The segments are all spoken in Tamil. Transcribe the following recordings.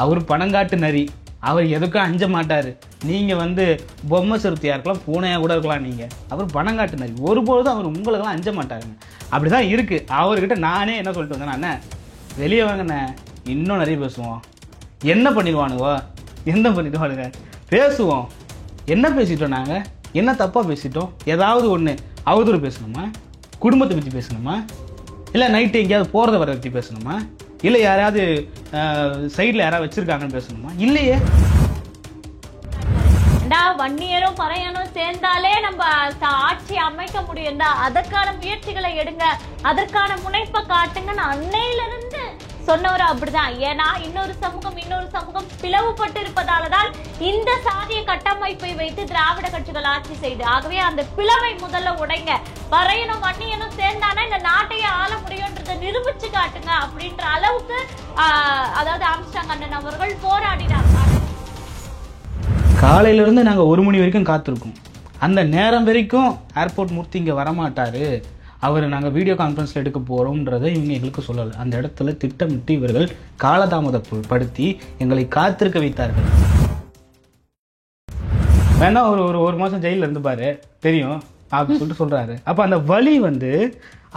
அவர் பணங்காட்டு நரி, அவர் எதுக்கும் அஞ்ச மாட்டார். நீங்கள் வந்து பொம்மை சிறுத்தையாக இருக்கலாம், பூனையாக கூட இருக்கலாம். நீங்கள் அவர் பணங்காட்டு நரி, ஒருபொழுதும் அவர் உங்களுக்கெல்லாம் அஞ்ச மாட்டாருங்க. அப்படி தான் இருக்குது. அவர்கிட்ட நானே என்ன சொல்லிட்டு வந்தேன், அண்ணே வெளியே வாங்கண்ணே, இன்னும் நிறைய பேசுவோம். என்ன பண்ணிடுவானுவோ, என்ன பண்ணிடுவானுங்க, பேசுவோம். என்ன பேசிட்டோம் நாங்கள், என்ன தப்பாக பேசிட்டோம்? ஏதாவது ஒன்று அவதூறு பேசணுமா, குடும்பத்தை பற்றி பேசணுமா, இல்லை நைட்டு எங்கேயாவது போகிறத வர பற்றி பேசணுமா, இல்லை யாராவது சைடில் யாராவது வச்சுருக்காங்கன்னு பேசணுமா? இல்லையே. வன்னியரும் பறையனும் சேர்ந்தாலே நம்ம ஆட்சி அமைக்க முடியும்டா, அதற்கான முயற்சிகளை எடுங்க, அதற்கான முனைப்பை காட்டுங்கன்னு அன்னையில இருந்து சொன்னவர் அப்படிதான். ஏன்னா இன்னொரு சமூகம் பிளவுபட்டு இருப்பதாலதான் இந்த சாதிய கட்டமைப்பை வைத்து திராவிட கட்சிகள் ஆட்சி செய்து. ஆகவே அந்த பிளவை முதல்ல உடைங்க. பறையனும் வன்னியனும் சேர்ந்தானா இந்த நாட்டையே ஆள முடியும்ன்றதை நிரூபிச்சு காட்டுங்க அப்படின்ற அளவுக்கு அதாவது ஆம்ஸ்ட்ராங் அண்ணன் அவர்கள் போராடினார். காலையிலேருந்து நாங்கள் 1 மணி வரைக்கும் காத்திருக்கோம். அந்த நேரம் வரைக்கும் ஏர்போர்ட் மூர்த்தி இங்கே வரமாட்டார், அவர் நாங்கள் வீடியோ கான்ஃபரன்ஸில் எடுக்க போகிறோம்ன்றதை இவங்க எங்களுக்கு சொல்லலை. அந்த இடத்துல திட்டமிட்டு இவர்கள் காலதாமதப்படுத்தி எங்களை காத்திருக்க வைத்தார்கள். வேணா ஒரு மாதம் ஜெயிலில் இருந்துப்பார் தெரியும் அப்படின்னு சொல்லிட்டு சொல்கிறாரு. அப்போ அந்த வலி வந்து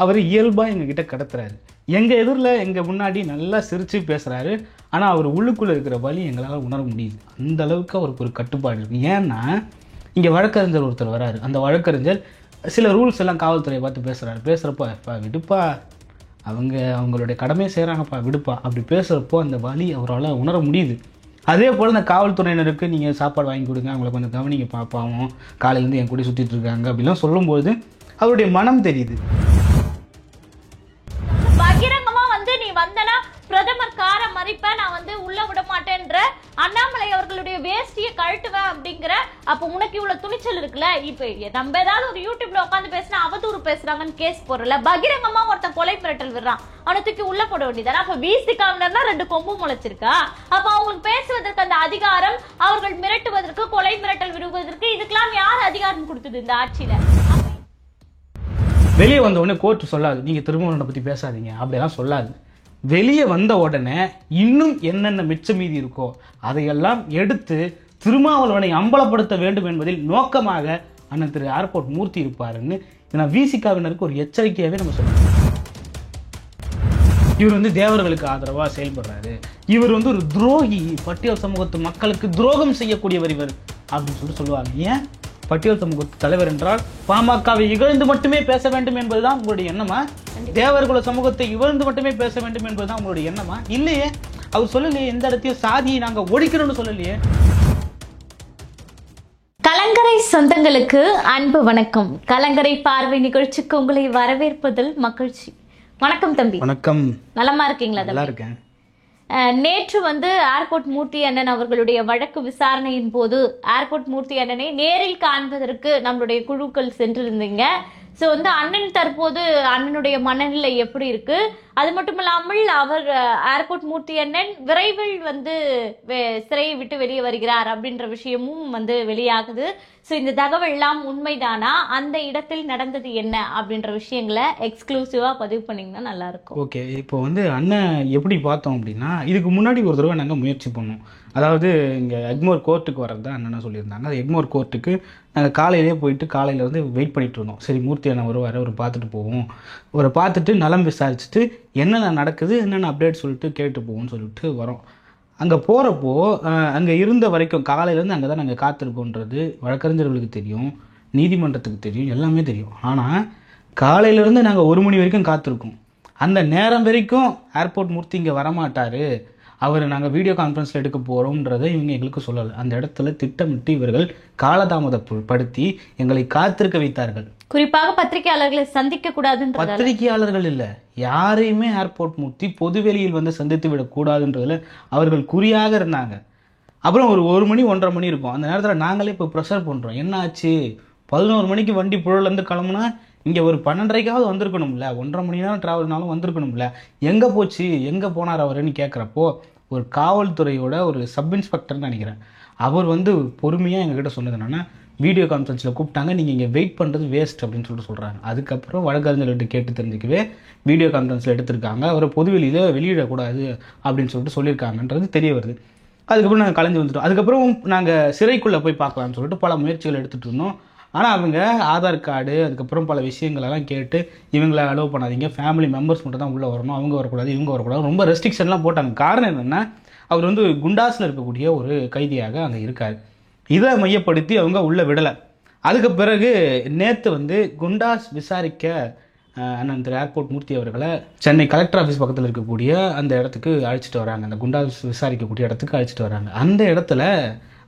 அவர் இயல்பாக எங்ககிட்ட கடத்துறாரு. எங்கள் எதிரில் எங்கள் முன்னாடி நல்லா சிரித்து பேசுகிறாரு. ஆனால் அவர் உள்ளுக்குள்ளே இருக்கிற வலி எங்களால் உணர முடியுது. அந்த அளவுக்கு அவருக்கு ஒரு கட்டுப்பாடு இருக்குது. ஏன்னா இங்கே வழக்கறிஞர் ஒருத்தர் வராரு. அந்த வழக்கறிஞர் சில ரூல்ஸ் எல்லாம் காவல்துறையை பார்த்து பேசுகிறாரு. பேசுகிறப்ப விடுப்பா, அவங்களுடைய கடமையை செய்கிறாங்கப்பா, விடுப்பா அப்படி பேசுகிறப்போ அந்த வலி அவரால் உணர முடியுது. அதே போல் இந்த காவல்துறையினருக்கு நீங்கள் சாப்பாடு வாங்கி கொடுங்க, அவங்கள கொஞ்சம் கவனிங்க, பாப்பாவும் காலையிலேருந்து என் கூட சுற்றிட்டு இருக்காங்க அப்படிலாம் சொல்லும்போது அவருடைய மனம் தெரியுது. பகிரங்கமா வந்து நீ வந்தனா பிரதமர் கார மறிப்ப, நான் வந்து உள்ள விட மாட்டேன்ற அண்ணாமலை அவர்களுடைய வேஷ்டியை கழட்டுவேன் அப்படிங்கிற, அப்ப உனக்கு இவ்வளவு துணிச்சல் இருக்குல்ல. இப்ப நம்ம ஏதாவது ஒரு யூடியூப்ல உட்காந்து பேசினா அவதூறு பேசுறாங்கன்னு கேஸ் போடுறல, பகிரங்கமா ஒருத்தன் கொலை மிரட்டல் விடுறான், அவனை தூக்கி உள்ள போட வேண்டியதானே. அப்ப வீசிக்காமனா 2 கொம்பு முளைச்சிருக்கா? அப்ப அவங்களுக்கு பேசுவதற்கு அந்த அதிகாரம், அவர்கள் மிரட்டுவதற்கு, கொலை மிரட்டல் விடுவதற்கு, இதுக்கெல்லாம் யார் அதிகாரம் கொடுத்தது இந்த ஆட்சியில? வெளியே வந்த உடனே கோர்ட்டு சொல்லாது நீங்கள் திருமாவளவனை பற்றி பேசாதீங்க அப்படியெல்லாம் சொல்லாது. வெளியே வந்த உடனே இன்னும் என்னென்ன மிச்ச மீதி இருக்கோ அதையெல்லாம் எடுத்து திருமாவளவனை அம்பலப்படுத்த வேண்டும் என்பதில் நோக்கமாக அண்ணன் திரு ஏர்போர்ட் மூர்த்தி இருப்பாருன்னு நான் விசிகாவினருக்கு ஒரு எச்சரிக்கையாகவே நம்ம சொல்லணும். இவர் வந்து தேவர்களுக்கு ஆதரவாக செயல்படுறாரு, இவர் வந்து ஒரு துரோகி, பட்டியல் சமூகத்து மக்களுக்கு துரோகம் செய்யக்கூடியவர் இவர் அப்படின்னு சொல்லிட்டு சொல்லுவாங்க. ஏன்? பட்டியல் சமூகத்து தலைவர் என்றால் பாமகவை இகழ்ந்து மட்டுமே பேச வேண்டும் என்பதுதான் உங்களுடைய எண்ணமா? தேவர்குல சமூகத்தை இகழ்ந்து மட்டுமே பேச வேண்டும் என்பதுதான் உங்களுடைய எண்ணமா? இல்லையே. அவர் சொல்லலையே, எந்த இடத்தையும் சாதியை நாங்க ஒழிக்கணும்னு சொல்லலையே. கலங்கரை சொந்தங்களுக்கு அன்பு வணக்கம். கலங்கரை பார்வை நிகழ்ச்சிக்கு உங்களை வரவேற்பதில் மகிழ்ச்சி. வணக்கம் தம்பி. வணக்கம். நலமா இருக்கீங்களா? நல்லா இருக்கேன். நேற்று வந்து ஏர்போர்ட் மூர்த்தி அண்ணன் அவர்களுடைய வழக்கு விசாரணையின் போது ஏர்போர்ட் மூர்த்தி அண்ணனை நேரில் காண்பதற்கு நம்மளுடைய குழுக்கள் சென்றிருந்தீங்க. ஸோ வந்து அண்ணன் தற்போது அண்ணனுடைய மனநிலை எப்படி இருக்கு, அது மட்டும் இல்லாமல் அவர் ஏர்போர்ட் மூர்த்தி அண்ணன் விரைவில் வந்து சிறையை விட்டு வெளியே வருகிறார் அப்படின்ற விஷயமும் வந்து வெளியாகுது. ஸோ இந்த தகவல் எல்லாம் உண்மைதானா, அந்த இடத்தில் நடந்தது என்ன அப்படின்ற விஷயங்களை எக்ஸ்க்ளூசிவா பதிவு பண்ணிங்கன்னா நல்லா இருக்கும். ஓகே, இப்போ வந்து அண்ணன் எப்படி பார்த்தோம் அப்படின்னா, இதுக்கு முன்னாடி ஒரு தடவை நாங்கள் முயற்சி பண்ணோம். அதாவது இங்கே எக்மோர் கோர்ட்டுக்கு வர்றது தான் அண்ணன் சொல்லியிருந்தாங்க. அது எக்மோர் கோர்ட்டுக்கு நாங்கள் காலையிலே போயிட்டு காலையில் வெயிட் பண்ணிட்டு இருந்தோம். சரி மூர்த்தி அண்ணன் வருவார், ஒரு பார்த்துட்டு போவோம், ஒரு பார்த்துட்டு நலம் விசாரிச்சுட்டு என்னென்ன நடக்குது என்னென்ன அப்டேட் சொல்லிட்டு கேட்டு போவோம்னு சொல்லிட்டு வரோம். அங்கே போகிறப்போ அங்கே இருந்த வரைக்கும் காலையிலேருந்து அங்கே தான் நாங்கள் காத்திருக்கோன்றது வழக்கறிஞர்களுக்கு தெரியும், நீதிமன்றத்துக்கு தெரியும், எல்லாமே தெரியும். ஆனால் காலையிலேருந்து நாங்கள் 1 மணி வரைக்கும் காத்திருக்கோம். அந்த நேரம் வரைக்கும் ஏர்போர்ட் மூர்த்தி இங்கே வரமாட்டார், அவர் நாங்கள் வீடியோ கான்ஃபரன்ஸில் எடுக்க போகிறோம்ன்றதை இவங்க எங்களுக்கு சொல்லலை. அந்த இடத்துல திட்டமிட்டு இவர்கள் காலதாமதப்படுத்தி எங்களை காத்திருக்க வைத்தார்கள். குறிப்பாக பத்திரிகையாளர்களை சந்திக்க கூடாதுன்ற, பத்திரிகையாளர்கள் இல்லை, யாரையுமே ஏர்போர்ட் மூர்த்தி பொதுவெளியில் வந்து சந்தித்து விடக்கூடாதுன்றதுல அவர்கள் குறியாக இருந்தாங்க. அப்புறம் ஒரு மணி 1:30 மணி இருக்கும். அந்த நேரத்தில் நாங்களே இப்போ ப்ரெஷர் பண்ணுறோம். என்ன ஆச்சு, 11 மணிக்கு வண்டி புழலேருந்து கிளம்புனா இங்கே ஒரு 12:30க்காவது வந்திருக்கணும்ல, 1:30 மணி நேரம் ட்ராவல்னாலும் வந்திருக்கணும்ல, எங்கே போச்சு, எங்கே போனார் அவருன்னு கேட்குறப்போ ஒரு காவல்துறையோட ஒரு சப் இன்ஸ்பெக்டர்னு நினைக்கிறேன், அவர் வந்து பொறுமையாக எங்ககிட்ட சொன்னது என்னென்னா, வீடியோ கான்ஃபரன்ஸில் கூப்பிட்டாங்க, நீங்கள் இங்கே வெயிட் பண்ணுறது வேஸ்ட் அப்படின்னு சொல்கிறாங்க. அதுக்கப்புறம் வழக்கறிஞர்கிட்ட கேட்டு தெரிஞ்சுக்கவே வீடியோ கான்ஃபரன்ஸில் எடுத்திருக்காங்க, அவரை பொதுவெளியில் வெளியிடக்கூடாது அப்படின்னு சொல்லியிருக்காங்கன்றது தெரிய வருது. அதுக்கப்புறம் நாங்கள் கலைஞ்சு வந்துட்டோம். அதுக்கப்புறம் நாங்கள் சிறைக்குள்ளே போய் பார்க்கலாம்னு சொல்லிட்டு பல முயற்சிகள் எடுத்துகிட்டு இருந்தோம். ஆனால் அவங்க ஆதார் கார்டு அதுக்கப்புறம் பல விஷயங்களெல்லாம் கேட்டு இவங்களை அலோவ் பண்ணாதீங்க, ஃபேமிலி மெம்பர்ஸ் மட்டும் தான் உள்ளே வரணும், அவங்க வரக்கூடாது, இவங்க வரக்கூடாது, ரொம்ப ரெஸ்ட்ரிக்ஷன்லாம் போட்டாங்க. காரணம் என்னென்னா அவர் வந்து குண்டாஸில் இருக்கக்கூடிய ஒரு கைதியாக அங்கே இருக்கார். இதை மையப்படுத்தி அவங்க உள்ளே விடலை. அதுக்கு பிறகு நேற்று வந்து குண்டாஸ் விசாரிக்க அண்ணன் திரு ஏர்போர்ட் மூர்த்தி அவர்களை சென்னை கலெக்டர் ஆஃபீஸ் பக்கத்தில் இருக்கக்கூடிய அந்த இடத்துக்கு அழைச்சிட்டு வராங்க. அந்த குண்டாஸ் விசாரிக்கக்கூடிய இடத்துக்கு அழைச்சிட்டு வராங்க. அந்த இடத்துல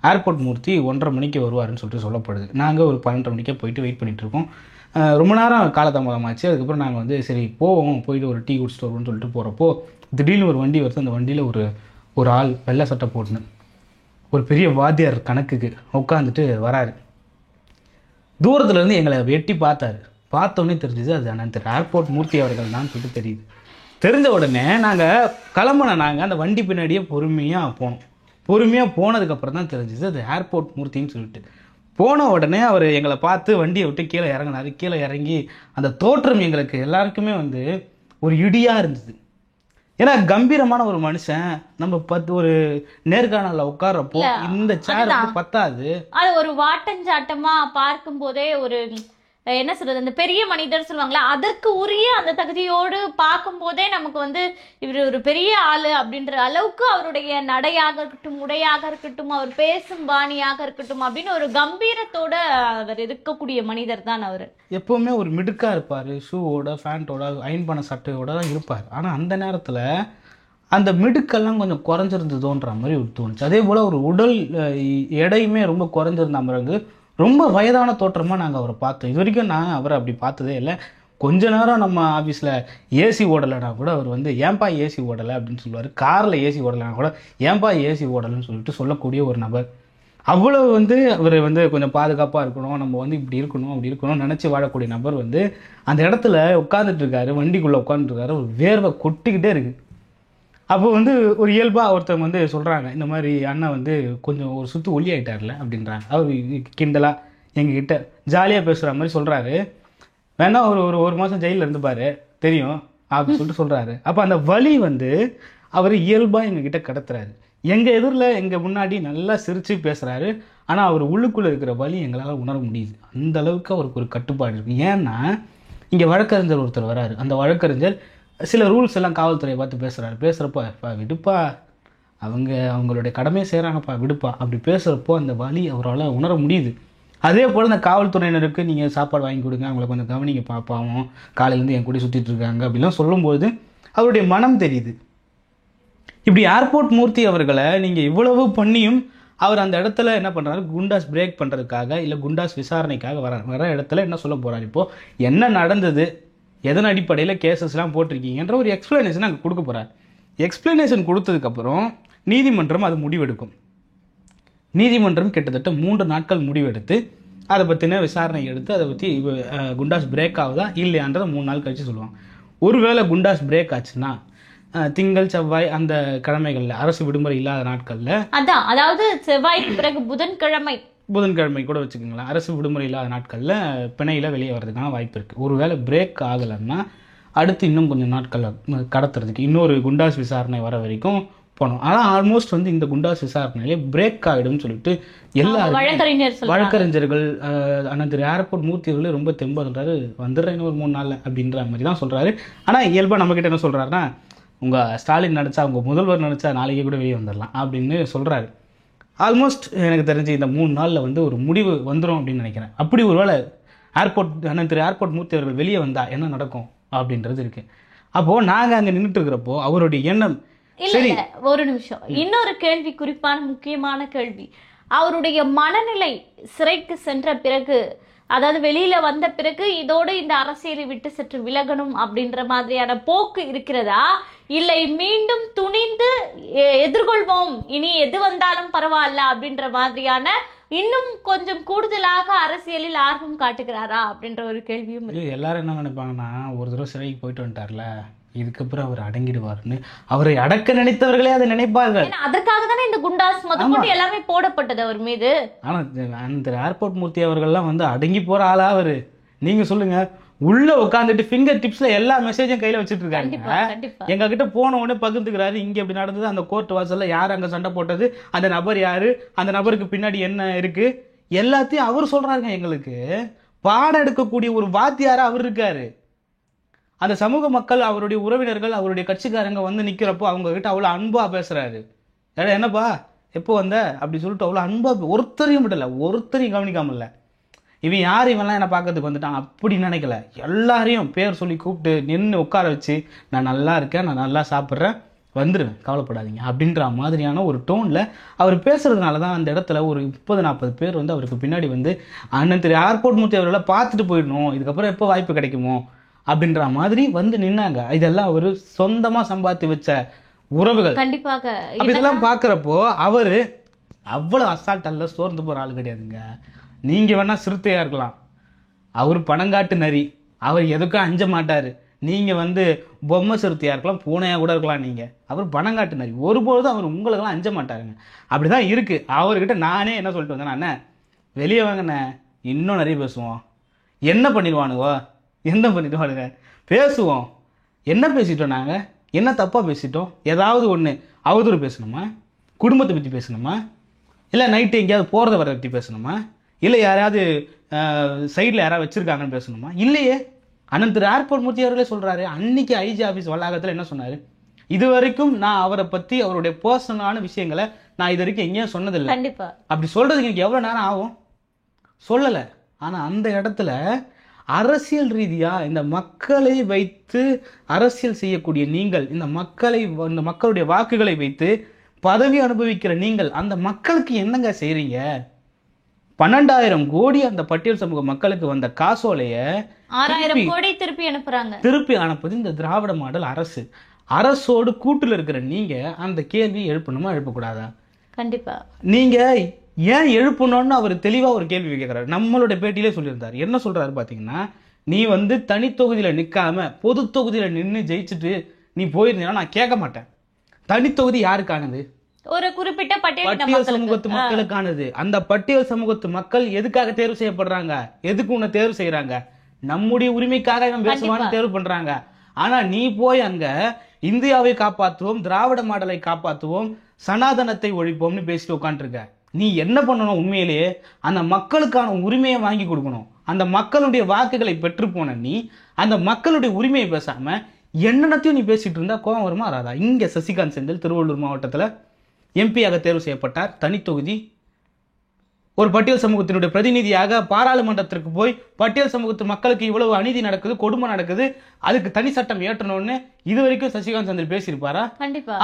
ஏர்போர்ட் மூர்த்தி 1:30 மணிக்கு வருவாருன்னு சொல்லிட்டு சொல்லப்படுது. நாங்கள் ஒரு 12:30 மணிக்கே போயிட்டு வெயிட் பண்ணிகிட்ருக்கோம். ரொம்ப நேரம் காலதாமதமாச்சு. அதுக்கப்புறம் நாங்கள் வந்து சரி போவோம், போயிட்டு ஒரு டீ குடிச்சிட்டு வருவோம்னு சொல்லிட்டு போகிறப்போ திடீர்னு ஒரு வண்டி வருது. அந்த வண்டியில் ஒரு ஆள் வெள்ளை சட்டை போட்டுன்னு ஒரு பெரிய வாத்தியார் கணக்குக்கு உட்காந்துட்டு வராரு. தூரத்துலேருந்து எங்களை எட்டி பார்த்தாரு. பார்த்தோன்னே தெரிஞ்சுது அது அண்ணன் திரு ஏர்போர்ட் மூர்த்தி அவர்கள் தான் சொல்லிட்டு தெரியுது. தெரிஞ்ச உடனே நாங்கள் நாங்கள் அந்த வண்டி பின்னாடியே பொறுமையாக போனோம். பொறுமையாக போனதுக்கப்புறம் தான் தெரிஞ்சுது அது ஏர்போர்ட் மூர்த்தின்னு சொல்லிட்டு. போன உடனே அவர் எங்களை பார்த்து வண்டியை விட்டு கீழே இறங்கினார். கீழே இறங்கி அந்த தோற்றம் எங்களுக்கு எல்லாருக்குமே வந்து ஒரு இடியாக இருந்தது. ஏன்னா கம்பீரமான ஒரு மனுஷன் நம்ம ஒரு நேர்காணலில் உட்கார்றப்போ இந்த சேர் பத்தாது. அது ஒரு வாட்டஞ்சாட்டமா பார்க்கும் போதே ஒரு என்ன சொல்றது, அந்த பெரிய மனிதர் சொல்லுவாங்களா, அதற்கு உரிய அந்த தகுதியோடு பார்க்கும் போதே நமக்கு வந்து இவர் ஒரு பெரிய ஆளு அப்படின்ற அளவுக்கு அவருடைய நடையாக இருக்கட்டும், உடையாக இருக்கட்டும், அவர் பேசும் பாணியாக இருக்கட்டும் அப்படின்னு ஒரு கம்பீரத்தோட அவர் இருக்கக்கூடிய மனிதர் தான் அவர். எப்பவுமே ஒரு மிடுக்கா இருப்பார். ஷூவோட ஃபேண்டோட அயன் பண்ண சட்டையோட தான் இருப்பார். ஆனால் அந்த நேரத்தில் அந்த மிடுக்கெல்லாம் கொஞ்சம் குறைஞ்சிருந்ததோன்ற மாதிரி ஒரு தோணுச்சு. அதே போல் ஒரு உடல் எடையுமே ரொம்ப குறைஞ்சிருந்த மாதிரி ரொம்ப வயதான தோற்றமாக நாங்கள் அவரை பார்த்தோம். இது வரைக்கும் நான் அவரை அப்படி பார்த்ததே இல்லை. கொஞ்ச நேரம் நம்ம ஆஃபீஸில் ஏசி ஓடலைன்னா கூட அவர் வந்து ஏன்பா ஏசி ஓடலை அப்படின்னு சொல்லுவார். காரில் ஏசி ஓடலைன்னா கூட ஏன்பா ஏசி ஓடலைன்னு சொல்லிட்டு சொல்லக்கூடிய ஒரு நபர். அவ்வளோ வந்து அவர் வந்து கொஞ்சம் பாதுகாப்பாக இருக்கணும், நம்ம வந்து இப்படி இருக்கணும் அப்படி இருக்கணும்னு நினச்சி வாழக்கூடிய நபர் வந்து அந்த இடத்துல உட்காந்துட்டு இருக்காரு. வண்டிக்குள்ளே உட்காந்துருக்காரு. ஒரு வேர்வை கொட்டிக்கிட்டே இருக்குது. அப்போ வந்து ஒரு இயல்பாக ஒருத்தவங்க வந்து சொல்கிறாங்க, இந்த மாதிரி அண்ணன் வந்து கொஞ்சம் ஒரு சுற்று ஒல்லி ஆகிட்டார்ல அப்படின்றாங்க. அவர் கிண்டலாக எங்ககிட்ட ஜாலியாக பேசுகிற மாதிரி சொல்கிறாரு. வேணா ஒரு மாதம் ஜெயிலில் இருந்துப்பார் தெரியும் அப்படின்னு சொல்லிட்டு சொல்கிறாரு. அப்போ அந்த வலி வந்து அவர் இயல்பாக எங்ககிட்ட கடத்துறாரு. எங்கள் எதிரில் எங்கள் முன்னாடி நல்லா சிரித்து பேசுகிறாரு. ஆனால் அவர் உள்ளுக்குள்ளே இருக்கிற வலி எங்களால் உணர முடியுது. அந்த அளவுக்கு அவருக்கு ஒரு கட்டுப்பாடு இருக்குது. ஏன்னா இங்கே வழக்கறிஞர் ஒருத்தர் வராரு. அந்த வழக்கறிஞர் சில ரூல்ஸ் எல்லாம் காவல்துறையை பார்த்து பேசுகிறப்ப விடுப்பா, அவங்களுடைய கடமையை செய்கிறாங்கப்பா விடுப்பா அப்படி பேசுகிறப்போ அந்த வலி அவரால் உணர முடியுது. அதே போல் இந்த காவல்துறையினருக்கு நீங்கள் சாப்பாடு வாங்கி கொடுங்க, அவங்கள கொஞ்சம் கவனிங்க பாப்பாவும், காலையிலேருந்து என் கூட சுற்றிட்டு இருக்காங்க அப்படிலாம் சொல்லும்போது அவருடைய மனம் தெரியுது. இப்படி ஏர்போர்ட் மூர்த்தி அவர்களை நீங்கள் இவ்வளவு பண்ணியும் அவர் அந்த இடத்துல என்ன பண்ணுறாரு, குண்டாஸ் பிரேக் பண்ணுறதுக்காக இல்லை குண்டாஸ் விசாரணைக்காக வர இடத்துல என்ன சொல்ல போகிறார், இப்போது என்ன நடந்தது, எதன் அடிப்படையில் கேசஸ்லாம் போட்டிருக்கீங்கன்ற ஒரு எக்ஸ்பிளனேஷன் அங்கே கொடுக்க போகிறார். எக்ஸ்பிளனேஷன் கொடுத்ததுக்கப்புறம் நீதிமன்றம் அது முடிவெடுக்கும். நீதிமன்றம் கிட்டத்தட்ட 3 நாட்கள் முடிவெடுத்து அதை பற்றின விசாரணை எடுத்து அதை பற்றி குண்டாஸ் பிரேக் ஆகுதா இல்லையான்றதை 3 நாள் கழித்து சொல்லுவாங்க. ஒருவேளை குண்டாஸ் பிரேக் ஆச்சுன்னா திங்கள் செவ்வாய் அந்த கிழமைகளில் அரசு விடுமுறை இல்லாத நாட்களில் அதாவது செவ்வாய்க்கு பிறகு புதன்கிழமை கூட வச்சுக்கோங்களேன், அரசு விடுமுறை இல்லாத நாட்களில் பிணையில் வெளியே வர்றதுக்கான வாய்ப்பு இருக்குது. ஒருவேளை பிரேக் ஆகலைன்னா அடுத்து இன்னும் கொஞ்சம் நாட்கள் கடத்துறதுக்கு இன்னொரு குண்டாஸ் விசாரணை வர வரைக்கும் போனோம். ஆனால் ஆல்மோஸ்ட் வந்து இந்த குண்டாஸ் விசாரணையிலே பிரேக் ஆகிடும்னு சொல்லிட்டு எல்லாரும் வழக்கறிஞர்கள் ஆனால் திரு ஏர்போர்ட் மூர்த்தி அவர்களே ரொம்ப தெம்பா சொல்கிறாரு, வந்துடுறேன் இன்னும் ஒரு 3 நாளில் அப்படின்ற மாதிரி தான் சொல்கிறாரு. ஆனால் இயல்பாக நம்மக்கிட்ட என்ன சொல்கிறாருன்னா, உங்கள் ஸ்டாலின் நினச்சா உங்கள் முதல்வர் நினச்சா நாளைக்கே கூட வெளியே வந்துடலாம் அப்படின்னு சொல்கிறாரு. ஆல்மோஸ்ட் எனக்கு தெரிஞ்சு இந்த 3 நாளில் வந்து ஒரு முடிவு வந்துடும் அப்படின்னு நினைக்கிறேன். அப்படி ஒருவேளை அண்ணன் திரு ஏர்போர்ட் மூர்த்தி அவர்கள் வெளியே வந்தால் என்ன நடக்கும் அப்படின்றது இருக்கு. அப்போது நாங்கள் அங்கே நின்றுட்டு இருக்கிறப்போ அவருடைய எண்ணம் இல்ல, ஒரு நிமிஷம், இன்னொரு கேள்வி, குறிப்பான முக்கியமான கேள்வி, அவருடைய மனநிலை சிறைக்கு சென்ற பிறகு, அதாவது வெளியில வந்த பிறகு இதோடு இந்த அரசியலை விட்டு சற்று விலகணும் அப்படின்ற மாதிரியான போக்கு இருக்கிறதா, இல்லை மீண்டும் துணிந்து எதிர்கொள்வோம் இனி எது வந்தாலும் பரவாயில்ல அப்படின்ற மாதிரியான இன்னும் கொஞ்சம் கூடுதலாக அரசியலில் ஆர்வம் காட்டுகிறாரா அப்படின்ற ஒரு கேள்வியும் எல்லாரும் என்ன நினைப்பாங்கன்னா, ஒரு தடவை சிறைக்கு போயிட்டு வந்துட்டார்ல இதுக்கப்புறம் அவர் அடங்கிடுவார்னு அவரை அடக்க நினைத்தவர்களே அதை நினைப்பார்கள். அதற்காக தானே இந்த குண்டாஸ் முதற்கொண்டு எல்லாமே போடப்பட்டது அவர் மீது. ஆனா அந்த ஏர்போர்ட் மூர்த்தி அவர்கள்லாம் வந்து அடங்கி போற ஆளா அவரு? நீங்க சொல்லுங்க. உள்ள உட்காந்துட்டு ஃபிங்கர் டிப்ஸ்ல எல்லா மெசேஜும் கையில வச்சுட்டு இருக்காங்க. எங்க கிட்ட போன உடனே பகிர்ந்துக்கிறாரு, இங்க எப்படி நடந்தது, அந்த கோர்ட் வாசல்ல யார் அங்க சண்டை போட்டது, அந்த நபர் யாரு, அந்த நபருக்கு பின்னாடி என்ன இருக்கு, எல்லாத்தையும் அவர் சொல்றாருங்க. எங்களுக்கு பாடம் எடுக்கக்கூடிய ஒரு வாத்தியாரா அவர் இருக்காரு. அந்த சமூக மக்கள், அவருடைய உறவினர்கள், அவருடைய கட்சிக்காரங்க வந்து நிக்கிறப்போ அவங்க கிட்ட அவ்வளவு அன்பா பேசுறாரு. என்னப்பா எப்போ வந்த அப்படி சொல்லிட்டு அவ்வளவு அன்பா, ஒருத்தரையும் விடல, ஒருத்தரையும் கவனிக்காம இல்ல. இவன் யார், இவன்லாம் என்ன பார்க்கறதுக்கு வந்துட்டான் அப்படி நினைக்கல. எல்லாரையும் பேர் சொல்லி கூப்பிட்டு நின்று உட்கார வச்சு, நான் நல்லா இருக்கேன், நான் நல்லா சாப்பிட்றேன், வந்துடுவேன், கவலைப்படாதீங்க அப்படின்ற மாதிரியான ஒரு டோனில் அவர் பேசுறதுனால தான் அந்த இடத்துல ஒரு 30-40 பேர் வந்து அவருக்கு பின்னாடி வந்து அண்ணன் திரு ஏர்போர்ட் மூர்த்தி அவர்களை பார்த்துட்டு போயிடணும், இதுக்கப்புறம் எப்போ வாய்ப்பு கிடைக்குமோ அப்படின்ற மாதிரி வந்து நின்னாங்க. இதெல்லாம் அவர் சொந்தமாக சம்பாதித்து வச்ச உறவுகள். கண்டிப்பாக இதெல்லாம் பார்க்குறப்போ அவரு அவ்வளோ அசால்ட் அல்ல, சோர்ந்து போகிற ஆள் கிடையாதுங்க. நீங்கள் வேணா சிறுத்தையாக இருக்கலாம், அவர் பணங்காட்டு நரி, அவர் எதுக்கும் அஞ்ச மாட்டார். நீங்கள் வந்து பொம்மை சிறுத்தையாக இருக்கலாம், பூனையாக கூட இருக்கலாம். நீங்கள் அவர் பணங்காட்டு நரி, ஒருபோதும் அவர் உங்களுக்கெல்லாம் அஞ்ச மாட்டாருங்க. அப்படி தான் இருக்குது. அவர்கிட்ட நானே என்ன சொல்லிட்டு வந்தேன், அண்ணே வெளியே வாங்கண்ணே, இன்னும் நிறைய பேசுவோம். என்ன பண்ணிடுவானுவோ, என்ன பண்ணிடுவானுங்க, பேசுவோம். என்ன பேசிட்டோம் நாங்கள், என்ன தப்பாக பேசிட்டோம், ஏதாவது ஒன்று அவதூறு பேசணுமா, குடும்பத்தை பற்றி பேசணுமா, இல்லை நைட்டு எங்கேயாவது போகிறத வர பற்றி பேசணுமா, இல்லை யாராவது சைடில் யாராவது வச்சுருக்காங்கன்னு பேசணுமா? இல்லையே. அண்ணன் திரு ஏர்போர்ட் மூர்த்தி அவர்களே சொல்கிறாரு, அன்னைக்கு ஐஜி ஆஃபீஸ் வளாகத்தில் என்ன சொன்னார், இது வரைக்கும் நான் அவரை பற்றி அவருடைய பர்சனலான விஷயங்களை நான் இது வரைக்கும் எங்கேயும் சொன்னதில்லை. கண்டிப்பா அப்படி சொல்கிறதுக்கு எனக்கு எவ்வளோ நேரம் ஆகும், சொல்லலை. ஆனால் அந்த இடத்துல அரசியல் ரீதியாக இந்த மக்களை வைத்து அரசியல் செய்யக்கூடிய நீங்கள், இந்த மக்களுடைய வாக்குகளை வைத்து பதவி அனுபவிக்கிற நீங்கள், அந்த மக்களுக்கு என்னங்க செய்கிறீங்க? 12,000 கோடி அந்த பட்டியல் சமூக மக்களுக்கு வந்த காசோலைய 6,000 கோடி திருப்பி அனுப்புது இந்த திராவிட மாடல் அரசு. அரசோடு கூட்டுல இருக்கிற நீங்க அந்த கேள்வி எழுப்பணுமா எழுப்பக்கூடாதா? கண்டிப்பா நீங்க ஏன் எழுப்பணும்னு அவர் தெளிவா ஒரு கேள்வி கேட்கிறாரு. நம்மளுடைய பேட்டியிலே சொல்லியிருந்தாரு. என்ன சொல்றாரு பாத்தீங்கன்னா, நீ வந்து தனி தொகுதியில நிக்காம பொது தொகுதியில நின்று ஜெயிச்சுட்டு நீ போயிருந்தீங்கன்னா நான் கேட்க மாட்டேன். தனி தொகுதி யாருக்கானது? ஒரு குறிப்பிட்ட பட்டியல் சமூகத்து மக்களுக்கானது. அந்த பட்டியல் சமூகத்து மக்கள் எதுக்காக தேர்வு செய்யப்படுறாங்க, எதுக்கு உன்னை தேர்வு செய்யறாங்க? நம்முடைய உரிமைக்காக இவன் பேசுவான்னு தேர்வு பண்றாங்க. ஆனா நீ போய் அங்க இந்தியாவை காப்பாற்றுவோம், திராவிட மாடலை காப்பாற்றுவோம், சனாதனத்தை ஒழிப்போம்னு பேசிட்டு உட்காந்துருக்க. நீ என்ன பண்ணணும், உண்மையிலேயே அந்த மக்களுக்கான உரிமையை வாங்கி கொடுக்கணும். அந்த மக்களுடைய வாக்குகளை பெற்று போன நீ அந்த மக்களுடைய உரிமையை பேசாம என்னென்னத்தையும் நீ பேசிட்டு இருந்தா கோபம் வருமா வராதா? இங்க சசிகாந்த் செந்தில் திருவள்ளூர் மாவட்டத்துல எம்பியாக தேர்வு செய்யப்பட்டார். தனி தொகுதி. ஒரு பட்டியல் சமூகத்தினுடைய பிரதிநிதியாக பாராளுமன்றத்திற்கு போய் பட்டியல் சமூகத்து மக்களுக்கு இவ்வளவு அநீதி நடக்குது, கொடுமை நடக்குது, அதுக்கு தனி சட்டம் ஏற்றணும்னு இது வரைக்கும் சசிகாந்த் செந்தில் பேசியிருப்பாரா?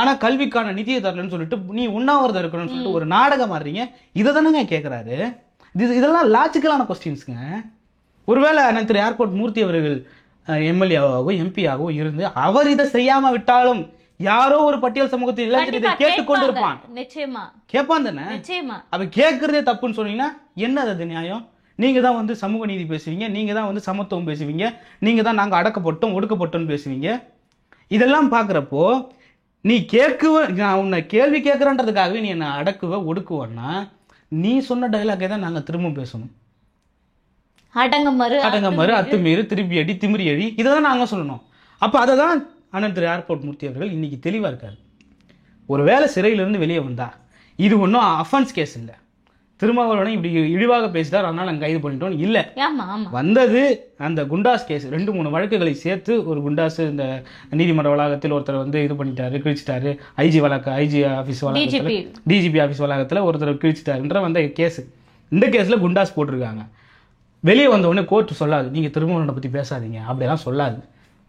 ஆனா கல்விக்கான நிதியை தரலன்னு சொல்லிட்டு நீ உண்ணாவிரதம் இருக்கணும்னு சொல்லிட்டு ஒரு நாடகம் ஆடுறீங்க. இதை தானங்க கேட்கிறாரு. இதெல்லாம் லாஜிக்கலான கொஸ்டின்ஸுங்க. ஒருவேளை திரு ஏர்போர்ட் மூர்த்தி அவர்கள் எம்எல்ஏவாகவோ எம்பியாகவோ இருந்து அவர் இதை செய்யாம விட்டாலும் யாரோ ஒரு பட்டியல் சமூகத்தில் இளைஞர் இதை கேட்டுக்கொண்டு இருப்பான். நிச்சயமா கேட்பான் தானே. அவ கேட்கறதே தப்புன்னு சொன்னீங்கன்னா என்ன அது நியாயம்? நீங்க தான் வந்து சமூக நீதி பேசுவீங்க, நீங்க தான் வந்து சமத்துவம் பேசுவீங்க, நீங்க தான் நாங்க அடக்கப்பட்டோம் ஒடுக்கப்பட்டோம்னு பேசுவீங்க. இதெல்லாம் பாக்குறப்போ நீ நான் உன்னை கேள்வி கேட்கறன்றதுக்காகவே நீ என்ன அடக்குவ ஒடுக்குவன்னா நீ சொன்ன டைலாக்கே தான் நாங்க திரும்ப பேசணும். அடங்கமறு அத்துமீறு திருப்பி அடி திமிரி அடி இதைதான் நாங்க சொல்லணும். அப்ப அதை தான் அண்ணன் திரு ஏர்போர்ட் மூர்த்தி அவர்கள் இன்னைக்கு தெளிவா இருக்காரு. ஒரு வேளை சிறையிலிருந்து வெளியே வந்தா இது ஒன்றும் அஃபென்ஸ் கேஸ் இல்லை, திருமாவளவனை இப்படி இழிவாக பேசிட்டார் அதனால நாங்கள் கைது பண்ணிட்டோம் இல்லை. வந்தது அந்த குண்டாஸ் கேஸ். 2-3 வழக்குகளை சேர்த்து ஒரு குண்டாஸ் இந்த நீதிமன்ற வளாகத்தில் ஒருத்தர் வந்து இது பண்ணிட்டாரு, கிழிச்சிட்டாரு. ஐஜி ஆஃபீஸ் வளாகத்தில், டிஜிபி ஆஃபீஸ் வளாகத்தில் ஒருத்தர் கிழிச்சிட்டாருன்ற வந்த கேஸ். இந்த கேஸில் குண்டாஸ் போட்டிருக்காங்க. வெளியே வந்த உடனே கோர்ட்டு சொல்லாது நீங்கள் திருமாவளவனை பற்றி பேசாதீங்க அப்படியெல்லாம் சொல்லாது.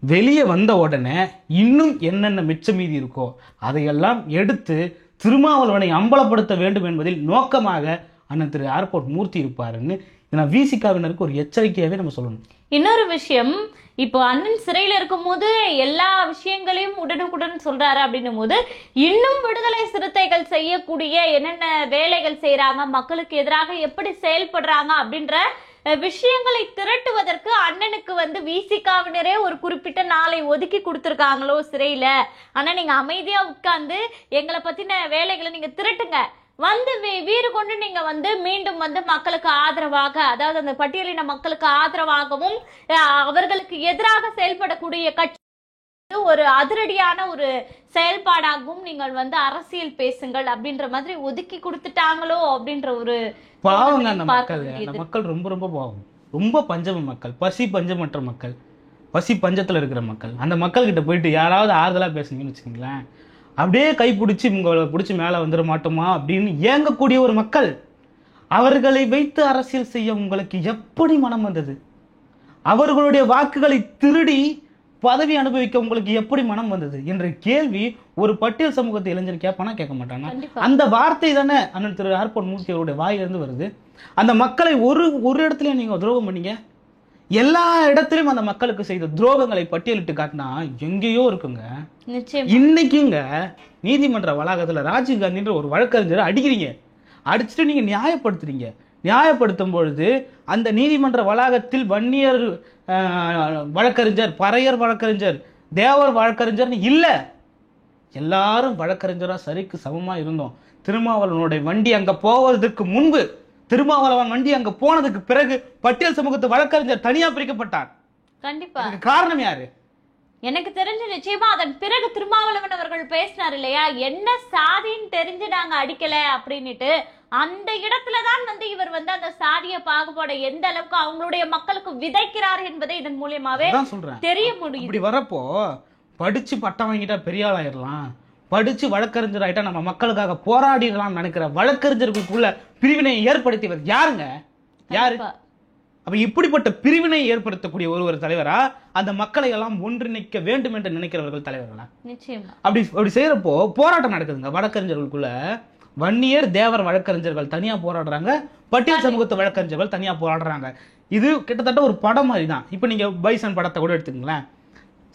வெளியே வந்த உடனே இன்னும் என்னென்ன மிச்ச மீதி இருக்கோ அதையெல்லாம் எடுத்து திருமாவளவனை அம்பலப்படுத்த வேண்டும் என்பதில் நோக்கமாக அண்ணன் திரு ஏர்போர்ட் மூர்த்தி இருப்பாருன்னு விசிகாவினருக்கு ஒரு எச்சரிக்கையாவே நம்ம சொல்லணும். இன்னொரு விஷயம், இப்போ அண்ணன் சிறையில இருக்கும் போது எல்லா விஷயங்களையும் உடனுக்குடன் சொல்றாரு அப்படின்னும் போது இன்னும் விடுதலை சிறுத்தைகள் செய்யக்கூடிய என்னென்ன வேலைகள் செய்யறாங்க, மக்களுக்கு எதிராக எப்படி செயல்படுறாங்க அப்படின்ற விஷயங்களை திரட்டுவதற்கு அண்ணனுக்கு வந்து விசிகாவினரே ஒரு குறிப்பிட்ட நாளை ஒதுக்கி கொடுத்துருக்காங்களோ சிறையில. ஆனா நீங்க அமைதியா உட்கார்ந்து எங்களை பத்தின வேலைகளை நீங்க திரட்டுங்க, வந்து வீறு கொண்டு நீங்க வந்து மீண்டும் வந்து மக்களுக்கு ஆதரவாக, அதாவது அந்த பட்டியலின மக்களுக்கு ஆதரவாகவும் அவர்களுக்கு எதிராக செயல்படக்கூடிய கட்சி ஒரு அதிரடியான ஒரு செயல்பாடாகவும் நீங்கள் வந்து அரசியல் பேசுங்கள் அப்படின்ற மாதிரி ஒதுக்கி கொடுத்துட்டாங்களோ அப்படின்ற ஒரு பாவங்க. அந்த மக்கள் ரொம்ப ரொம்ப பாவம், ரொம்ப பஞ்சம மக்கள், பசி பஞ்சமற்ற மக்கள், பசி பஞ்சத்துல இருக்கிற மக்கள். அந்த மக்கள் கிட்ட போயிட்டு யாராவது ஆறுதலா பேசுனீங்கன்னு வச்சுக்கீங்களேன், அப்படியே கை பிடிச்சி உங்களை பிடிச்சி மேலே வந்துட மாட்டோமா அப்படின்னு ஏங்கக்கூடிய ஒரு மக்கள். அவர்களை வைத்து அரசியல் செய்ய உங்களுக்கு எப்படி மனம் வந்தது? அவர்களுடைய வாக்குகளை திருடி பதவி அனுபவிக்க உங்களுக்கு எப்படி மனம் வந்தது என்ற கேள்வி ஒரு பட்டியல் சமூகத்தை இளைஞர் கேட்பானா கேட்க மாட்டானா? அந்த வார்த்தை தானே அண்ணன் திரு ஆர்கோட் மூர்த்தி அவருடைய வாயிலிருந்து வருது. அந்த மக்களை ஒரு இடத்துலயும் நீங்க துரோகம் பண்ணீங்க, எல்லா இடத்திலும் அந்த மக்களுக்கு செய்த துரோகங்களை பட்டியலிட்டு காட்டினா எங்கேயோ இருக்குங்க. இன்னைக்குங்க நீதிமன்ற வளாகத்துல ராஜீவ் காந்தின்ற ஒரு வழக்கறிஞரை அடிக்கிறீங்க, அடிச்சுட்டு நீங்க நியாயப்படுத்துறீங்க. நியாயப்படுத்தும் பொழுது அந்த நீதிமன்ற வளாகத்தில் வன்னியர் வழக்கறிஞர், பறையர் வழக்கறிஞர், தேவர் வழக்கறிஞர்னு இல்ல, எல்லாரும் வழக்கறிஞரா சரிக்கு சமமா இருந்தோம். திருமாவளவனுடைய வண்டி அங்க போவதற்கு முன்பு, திருமாவளவன் வண்டி அங்க போனதுக்கு பிறகு பட்டியல் சமூகத்து வழக்கறிஞர் தனியா பிரிக்கப்பட்டார். கண்டிப்பா காரணம் யாரு? எனக்கு தெரிஞ்ச நிச்சயமா அதன் பிறகு திருமாவளவன் அவர்கள் பேசினார் இல்லையா, என்ன சாதின்னு தெரிஞ்சு நாங்க அடிக்கல அப்படின்னுட்டு. அந்த இடத்துலதான் வந்து இவர் வந்து அந்த சாதிய பாகுபாடை எந்த அளவுக்கு அவங்களுடைய மக்களுக்கு விதைக்கிறார் என்பதை இதன் மூலியமாவே தெரிய முடியும். இப்படி வரப்போ படிச்சு பட்டம் வாங்கிட்டா பெரிய ஆளாயிடலாம், படிச்சு வழக்கறிஞர் ஆயிட்டா நம்ம மக்களுக்காக போராடிடலாம் நினைக்கிற வழக்கறிஞர்களுக்குள்ள பிரிவினை ஏற்படுத்தியவர் யாருங்க? யாரு? அப்ப இப்படிப்பட்ட பிரிவினை ஏற்படுத்தக்கூடிய ஒரு தலைவரா அந்த மக்களை எல்லாம் ஒன்றிணைக்க வேண்டும் என்று நினைக்கிறவர்கள் தலைவர்களா? நிச்சயமா. அப்படி செய்யறப்போ போராட்டம் நடக்குதுங்க வழக்கறிஞர்களுக்குள்ள. வன்னியர் தேவர் வழக்கறிஞர்கள் தனியா போராடுறாங்க, பட்டியல் சமூகத்து வழக்கறிஞர்கள் தனியா போராடுறாங்க. இது கிட்டத்தட்ட ஒரு படம் மாதிரி தான். இப்ப நீங்க பைசன் படத்தை கூட எடுத்துக்கங்களேன்,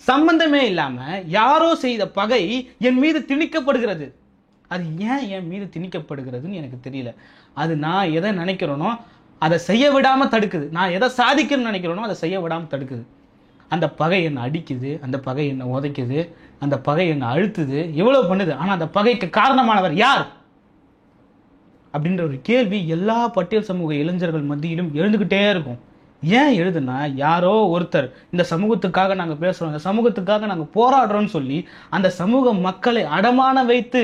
சம்பந்தமே இல்லாம யாரோ செய்த பகை என் மீது திணிக்கப்படுகிறது. அது ஏன் என் மீது திணிக்கப்படுகிறதுன்னு எனக்கு தெரியல. அது நான் எதை நினைக்கிறேனோ அதை செய்ய விடாம தடுக்குது, நான் எதை சாதிக்கணும்னு நினைக்கிறேனோ அதை செய்ய விடாம தடுக்குது. அந்த பகை என்னை அடிக்குது, அந்த பகை என்னை உதைக்குது, அந்த பகை என்னை அழுத்துது, எவ்வளவு பண்ணுது. ஆனா அந்த பகைக்கு காரணமானவர் யார் அப்படின்ற ஒரு கேள்வி எல்லா பட்டியல் சமூக இளைஞர்கள் மத்தியிலும் எழுந்துகிட்டே இருக்கும். ஏன் எழுதுனா, யாரோ ஒருத்தர் இந்த சமூகத்துக்காக நாங்க பேசுறோம், இந்த சமூகத்துக்காக நாங்க போராடுறோம்னு சொல்லி அந்த சமூக மக்களை அடமான வைத்து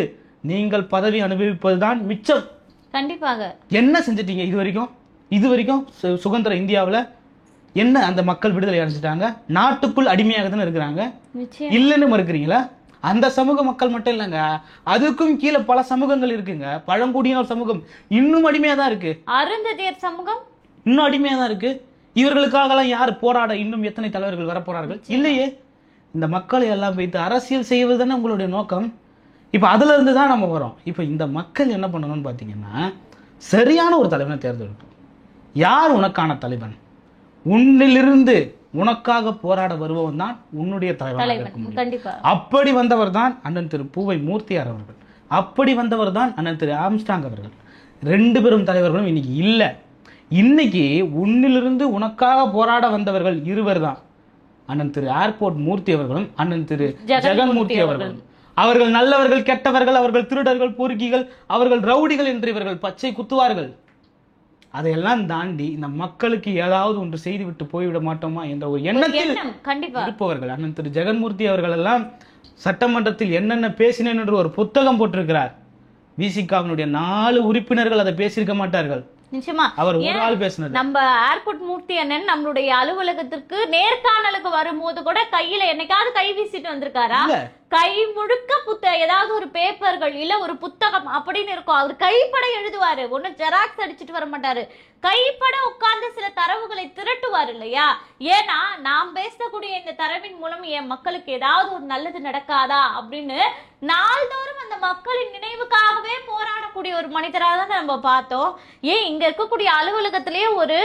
நீங்கள் பதவி அனுபவிப்பதுதான் மிச்சம். கண்டிப்பாக. என்ன செஞ்சிட்டீங்க இது வரைக்கும் சுதந்திர இந்தியாவில்? என்ன அந்த மக்கள் விடுதலை அடைஞ்சிட்டாங்க? நாட்டுக்குள் அடிமையாக தானே இருக்கிறாங்க, இல்லைன்னு மறுக்கிறீங்களா? அந்த சமூக மக்கள் மட்டும் இல்லைங்க, அதுக்கும் கீழே பல சமூகங்கள் இருக்குங்க. பழங்குடியினர் சமூகம் இன்னும் அடிமையா தான் இருக்கு, அருந்ததியர் சமூகம் இன்னும் அடிமையா தான் இருக்கு. இவர்களுக்காக யார் போராட இன்னும் எத்தனை தலைவர்கள் வரப்போறார்கள்? இல்லையே. இந்த மக்களை எல்லாம் வைத்து அரசியல் செய்வது தானே உங்களுடைய நோக்கம். இப்ப அதுல இருந்து தான் நம்ம வரோம். இப்ப இந்த மக்கள் என்ன பண்ணணும்னு பாத்தீங்கன்னா, சரியான ஒரு தலைவனை தேர்ந்தெடுக்கணும். யார் உனக்கான தலைவன்? உன்னிலிருந்து உனக்காக போராட வருபவன் தான் உன்னுடைய தலைவன். அப்படி வந்தவர் தான் அண்ணன் திரு பூவை மூர்த்தியார் அவர்கள், அப்படி வந்தவர் தான் அண்ணன் திரு ஆம்ஸ்டாங் அவர்கள். ரெண்டு பெரும் தலைவர்களும் இன்னைக்கு இல்லை. இன்னைக்கு உன்னிலிருந்து உனக்காக போராட வந்தவர்கள் இருவர் தான், அண்ணன் திரு ஏர்போர்ட் மூர்த்தி அவர்களும் அண்ணன் திரு ஜெகன்மூர்த்தி அவர்களும். அவர்கள் நல்லவர்கள், கெட்டவர்கள், அவர்கள் திருடர்கள், பொறுக்கிகள், அவர்கள் ரவுடிகள் என்று இவர்கள் பச்சை குத்துவார்கள். அதையெல்லாம் தாண்டி இந்த மக்களுக்கு ஏதாவது ஒன்று செய்து விட்டு போய்விட மாட்டோமா என்ற ஒரு எண்ணத்தில் இருப்பவர்கள். அண்ணன் திரு ஜெகன்மூர்த்தி அவர்கள் எல்லாம் சட்டமன்றத்தில் என்னென்ன பேசினேன் என்று ஒரு புத்தகம் போட்டிருக்கிறார். விசிகாவினுடைய 4 உறுப்பினர்கள் அதை பேசியிருக்க மாட்டார்கள். நிச்சயமா அவர் ஒரு ஆள் பேசினார். நம்ம ஏர்போர்ட் மூர்த்தி அண்ணன் நம்மளுடைய அலுவலகத்திற்கு நேர்காணலுக்கு வரும்போது கூட கையில என்னைக்காவது கை வீசிட்டு வந்திருக்காரா? கை முழுக்க ஏதாவது ஒரு பேப்பர்கள் இல்ல ஒரு புத்தகம் அப்படின்னு இருக்கும். அவர் கைப்பட எழுதுவாரு, ஒண்ணு ஜெராக்ஸ் அடிச்சுட்டு வர மாட்டாரு, கைப்பட உட்கார்ந்து சில தரவுகளை திரட்டுவார் இல்லையா? ஏன்னா நாம் பேசக்கூடிய இந்த தரவின் மூலம் என் மக்களுக்கு ஏதாவது ஒரு நல்லது நடக்காதா அப்படின்னு நாள்தோறும் அந்த மக்களின் நினைவுக்காகவே போராடக்கூடிய இருக்கக்கூடிய ஒரு மனிதராக தான் நம்ம பார்த்தோம். ஏன் இங்க இருக்கக்கூடிய அலுவலகத்திலேயே ஒரு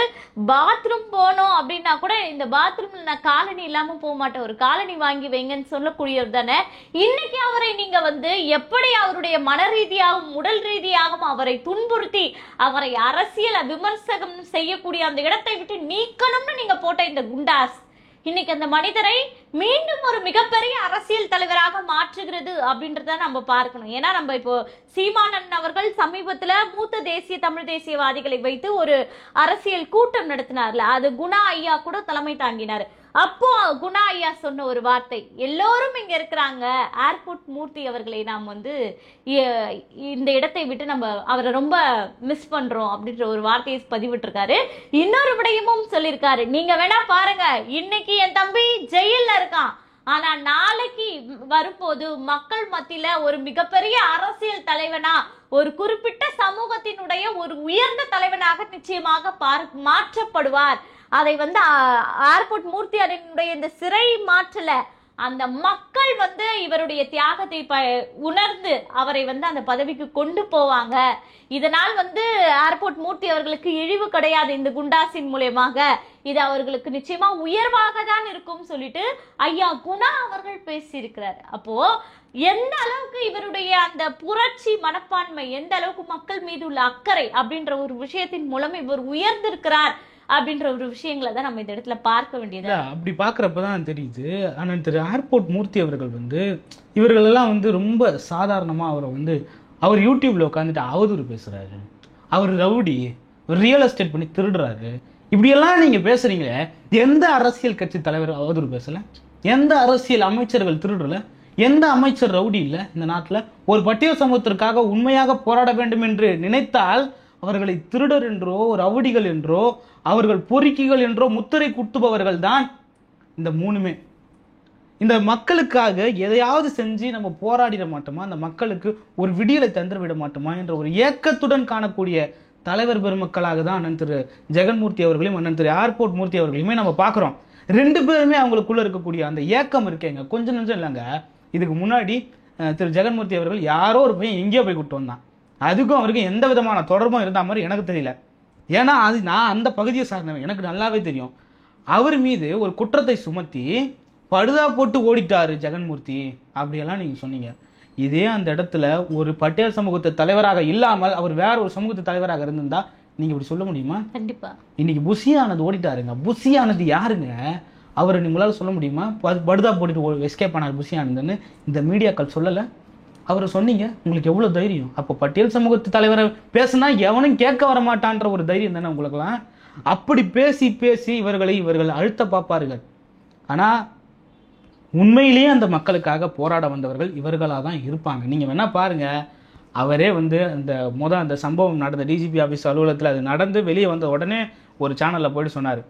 பாத்ரூம் போனோம் அப்படின்னா கூட இந்த பாத்ரூம்ல நான் காலனி இல்லாம போக மாட்டேன், ஒரு காலனி வாங்கி வைங்கன்னு சொல்லக்கூடியவர் தானே. இன்னைக்கு அவரை நீங்க வந்து எப்படி அவருடைய மன ரீதியாகவும் உடல் ரீதியாகவும் அவரை துன்புறுத்தி அவரை அரசியல் விமர்சகம் செய்யக்கூடிய அந்த இடத்தை விட்டு நீக்கணும்னு நீங்க போட்ட இந்த குண்டாஸ் இன்னைக்கு அந்த மனிதரை மீண்டும் ஒரு மிகப்பெரிய அரசியல் தலைவராக மாற்றுகிறது அப்படின்றத நம்ம பார்க்கணும். ஏன்னா நம்ம இப்போ சீமானன் அவர்கள் சமீபத்துல மூத்த தமிழ் தேசியவாதிகளை வைத்து ஒரு அரசியல் கூட்டம் நடத்தினார்ல, அது குணா ஐயா கூட தலைமை தாங்கினார். அப்போ குணா ஐயா சொன்ன ஒரு வார்த்தை, எல்லோரும் இங்க இருக்கிறாங்க, ஏர்போர்ட் மூர்த்தி அவர்களை நாம் வந்து இந்த இடத்தை விட்டு நம்ம அவரை ரொம்ப மிஸ் பண்றோம் அப்படின்ற ஒரு வார்த்தையை பதிவிட்டிருக்காரு. இன்னொரு விடயமும் சொல்லியிருக்காரு, நீங்க வேணா பாருங்க, இன்னைக்கு என் தம்பி ஜெயில்ல இருக்கான், ஆனா நாளைக்கு வரும்போது மக்கள் மத்தியில ஒரு மிகப்பெரிய அரசியல் தலைவனா ஒரு குறிப்பிட்ட சமூகத்தினுடைய ஒரு உயர்ந்த தலைவனாக நிச்சயமாக மாற்றப்படுவார். அதை வந்து ஏர்போர்ட் மூர்த்தி அண்ணனுடைய இந்த சிறை மாற்றல, அந்த மக்கள் வந்து இவருடைய தியாகத்தை உணர்ந்து அவரை வந்து அந்த பதவிக்கு கொண்டு போவாங்க. இதனால் வந்து ஏர்போர்ட் மூர்த்தி அவர்களுக்கு இழிவு கிடையாது, இந்த குண்டாசின் மூலமாக இது அவர்களுக்கு நிச்சயமா உயர்வாக தான் இருக்கும் சொல்லிட்டு ஐயா குணா அவர்கள் பேசியிருக்கிறார். அப்போ எந்த அளவுக்கு இவருடைய அந்த புரட்சி மனப்பான்மை, எந்த அளவுக்கு மக்கள் மீது உள்ள அக்கறை அப்படின்ற ஒரு விஷயத்தின் மூலம் இவர் உயர்ந்திருக்கிறார் அப்படின்ற ஒரு விஷயங்களை தான் நம்ம இந்த இடத்துல பார்க்க வேண்டியது. அப்படி பார்க்குறப்பதான் தெரியுது. ஆனால் திரு ஏர்போர்ட் மூர்த்தி அவர்கள் வந்து இவர்களெல்லாம் வந்து ரொம்ப சாதாரணமாக அவரை வந்து அவர் யூடியூப்ல உட்காந்துட்டு அவதூறு பேசுறாரு, அவர் ரவுடி, ரியல் எஸ்டேட் பண்ணி திருடுறாரு, இப்படியெல்லாம் நீங்க பேசுறீங்களே, எந்த அரசியல் கட்சி தலைவர் அவதூறு பேசல, எந்த அரசியல் அமைச்சர்கள் திருடல, எந்த அமைச்சர் ரவுடி இல்லை இந்த நாட்டில்? ஒரு பட்டியல் சமூகத்திற்காக உண்மையாக போராட வேண்டும் என்று நினைத்தால் அவர்களை திருடர் என்றோ ரவுடிகள் என்றோ அவர்கள் பொறுக்கிகள் என்றோ முத்திரை குத்துபவர்கள் தான் இந்த மூணுமே. இந்த மக்களுக்காக எதையாவது செஞ்சு நம்ம போராடிட மாட்டோமா, அந்த மக்களுக்கு ஒரு விடியலை தந்து விட மாட்டோமா என்ற ஒரு ஏக்கத்துடன் காணக்கூடிய தலைவர் பெருமக்களாக தான் அண்ணன் திரு ஜெகன்மூர்த்தி அவர்களையும் அண்ணன் திரு ஏர்போர்ட் மூர்த்தி அவர்களையுமே நம்ம பார்க்குறோம். ரெண்டு பேருமே அவங்களுக்குள்ள இருக்கக்கூடிய அந்த ஏக்கம் இருக்கேங்க, கொஞ்சம் நஞ்சம் இல்லைங்க. இதுக்கு முன்னாடி திரு ஜெகன்மூர்த்தி அவர்கள் யாரோ ஒரு பையன் எங்கேயோ போய் கூப்பிட்டு வந்தான், அதுக்கும் அவருக்கும் எந்த விதமான தொடர்பும் இருந்த மாதிரி எனக்கு தெரியல. ஏன்னா அது நான் அந்த பகுதியை சார்ந்தவன், எனக்கு நல்லாவே தெரியும். அவர் மீது ஒரு குற்றத்தை சுமத்தி படுதா போட்டு ஓடிட்டாரு ஜெகன்மூர்த்தி அப்படியெல்லாம் நீங்க சொன்னீங்க. இதே அந்த இடத்துல ஒரு பட்டியல் சமூகத்து தலைவராக இல்லாமல் அவர் வேற ஒரு சமூகத்து தலைவராக இருந்திருந்தா நீங்க இப்படி சொல்ல முடியுமா? கண்டிப்பா. இன்னைக்கு புஷியானது ஓடிட்டாருங்க. புஷியானது யாருங்க? அவர் உங்களால சொல்ல முடியுமா படுதா போட்டுட்டு எஸ்கேப் ஆனார் புஷியானதுன்னு? இந்த மீடியாக்கள் சொல்லலை, அவரை சொன்னீங்க. உங்களுக்கு எவ்வளவு தைரியம்? அப்போ பட்டியல் சமூகத்து தலைவரை பேசினா எவனும் கேட்க வர மாட்டான்ற ஒரு தைரியம் தானே உங்களுக்குலாம்? அப்படி பேசி பேசி இவர்கள் அழுத்த பார்ப்பார்கள். ஆனா உண்மையிலேயே அந்த மக்களுக்காக போராட வந்தவர்கள் இவர்களாக தான் இருப்பாங்க. நீங்க வேணா பாருங்க, அவரே வந்து அந்த சம்பவம் நடந்த டிஜிபி ஆஃபீஸ் அலுவலகத்தில் அது நடந்து வெளியே வந்த உடனே ஒரு சேனலில் போயிட்டு சொன்னார்,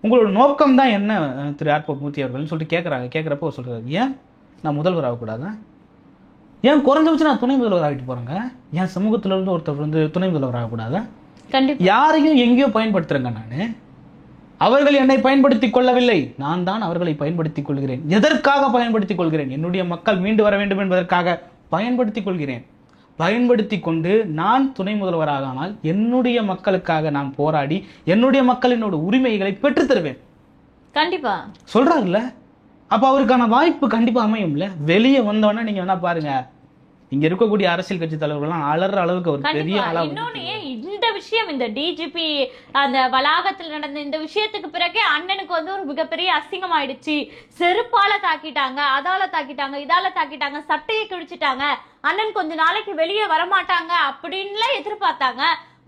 உங்களோட நோக்கம் தான் என்ன திரு ஏர்போர்ட் மூர்த்தி அவர்கள்னு சொல்லிட்டு கேட்குறப்போ சொல்கிறார், ஏன் நான் முதல்வர் ஆகக்கூடாதா? ஏன் குறைஞ்சபட்சம் நான் துணை முதல்வர் ஆகிட்டு போகிறேங்க? என் சமூகத்தில் இருந்து ஒருத்தர் வந்து துணை முதல்வர் ஆகக்கூடாதா? யாரையும் எங்கேயோ பயன்படுத்துகிறேங்க நான். அவர்கள் என்னை பயன்படுத்திக் கொள்ளவில்லை, நான் தான் அவர்களை பயன்படுத்திக் கொள்கிறேன். எதற்காக பயன்படுத்திக் கொள்கிறேன்? என்னுடைய மக்கள் மீண்டு வர வேண்டும் என்பதற்காக பயன்படுத்திக் கொள்கிறேன். பயன்படுத்தி கொண்டு நான் துணை முதல்வராக ஆனால் என்னுடைய மக்களுக்காக நான் போராடி என்னுடைய மக்களினோட உரிமைகளை பெற்று தருவேன். கண்டிப்பா சொல்றாங்கல்ல, அப்ப அவருக்கான வாய்ப்பு கண்டிப்பா அமையும்ல. வெளியே வந்தோன்னா நீங்க வேணா பாருங்க, இங்க இருக்கக்கூடிய அரசியல் கட்சி தலைவர்கள்லாம் அலற அளவுக்கு ஒரு பெரிய இந்த விஷயம், இந்த டிஜிபி அந்த வளாகத்தில் நடந்த இந்த விஷயத்துக்கு பிறகு அண்ணனுக்கு வந்து ஒரு மிகப்பெரிய அசிங்கம் ஆயிடுச்சு. செருப்பால தாக்கிட்டாங்க, அதால தாக்கிட்டாங்க, இதால தாக்கிட்டாங்க, சட்டையை கிழிச்சிட்டாங்க, அண்ணன் கொஞ்ச நாளைக்கு வெளியே வரமாட்டாங்க அப்படின்லாம் எதிர்பார்த்தாங்க.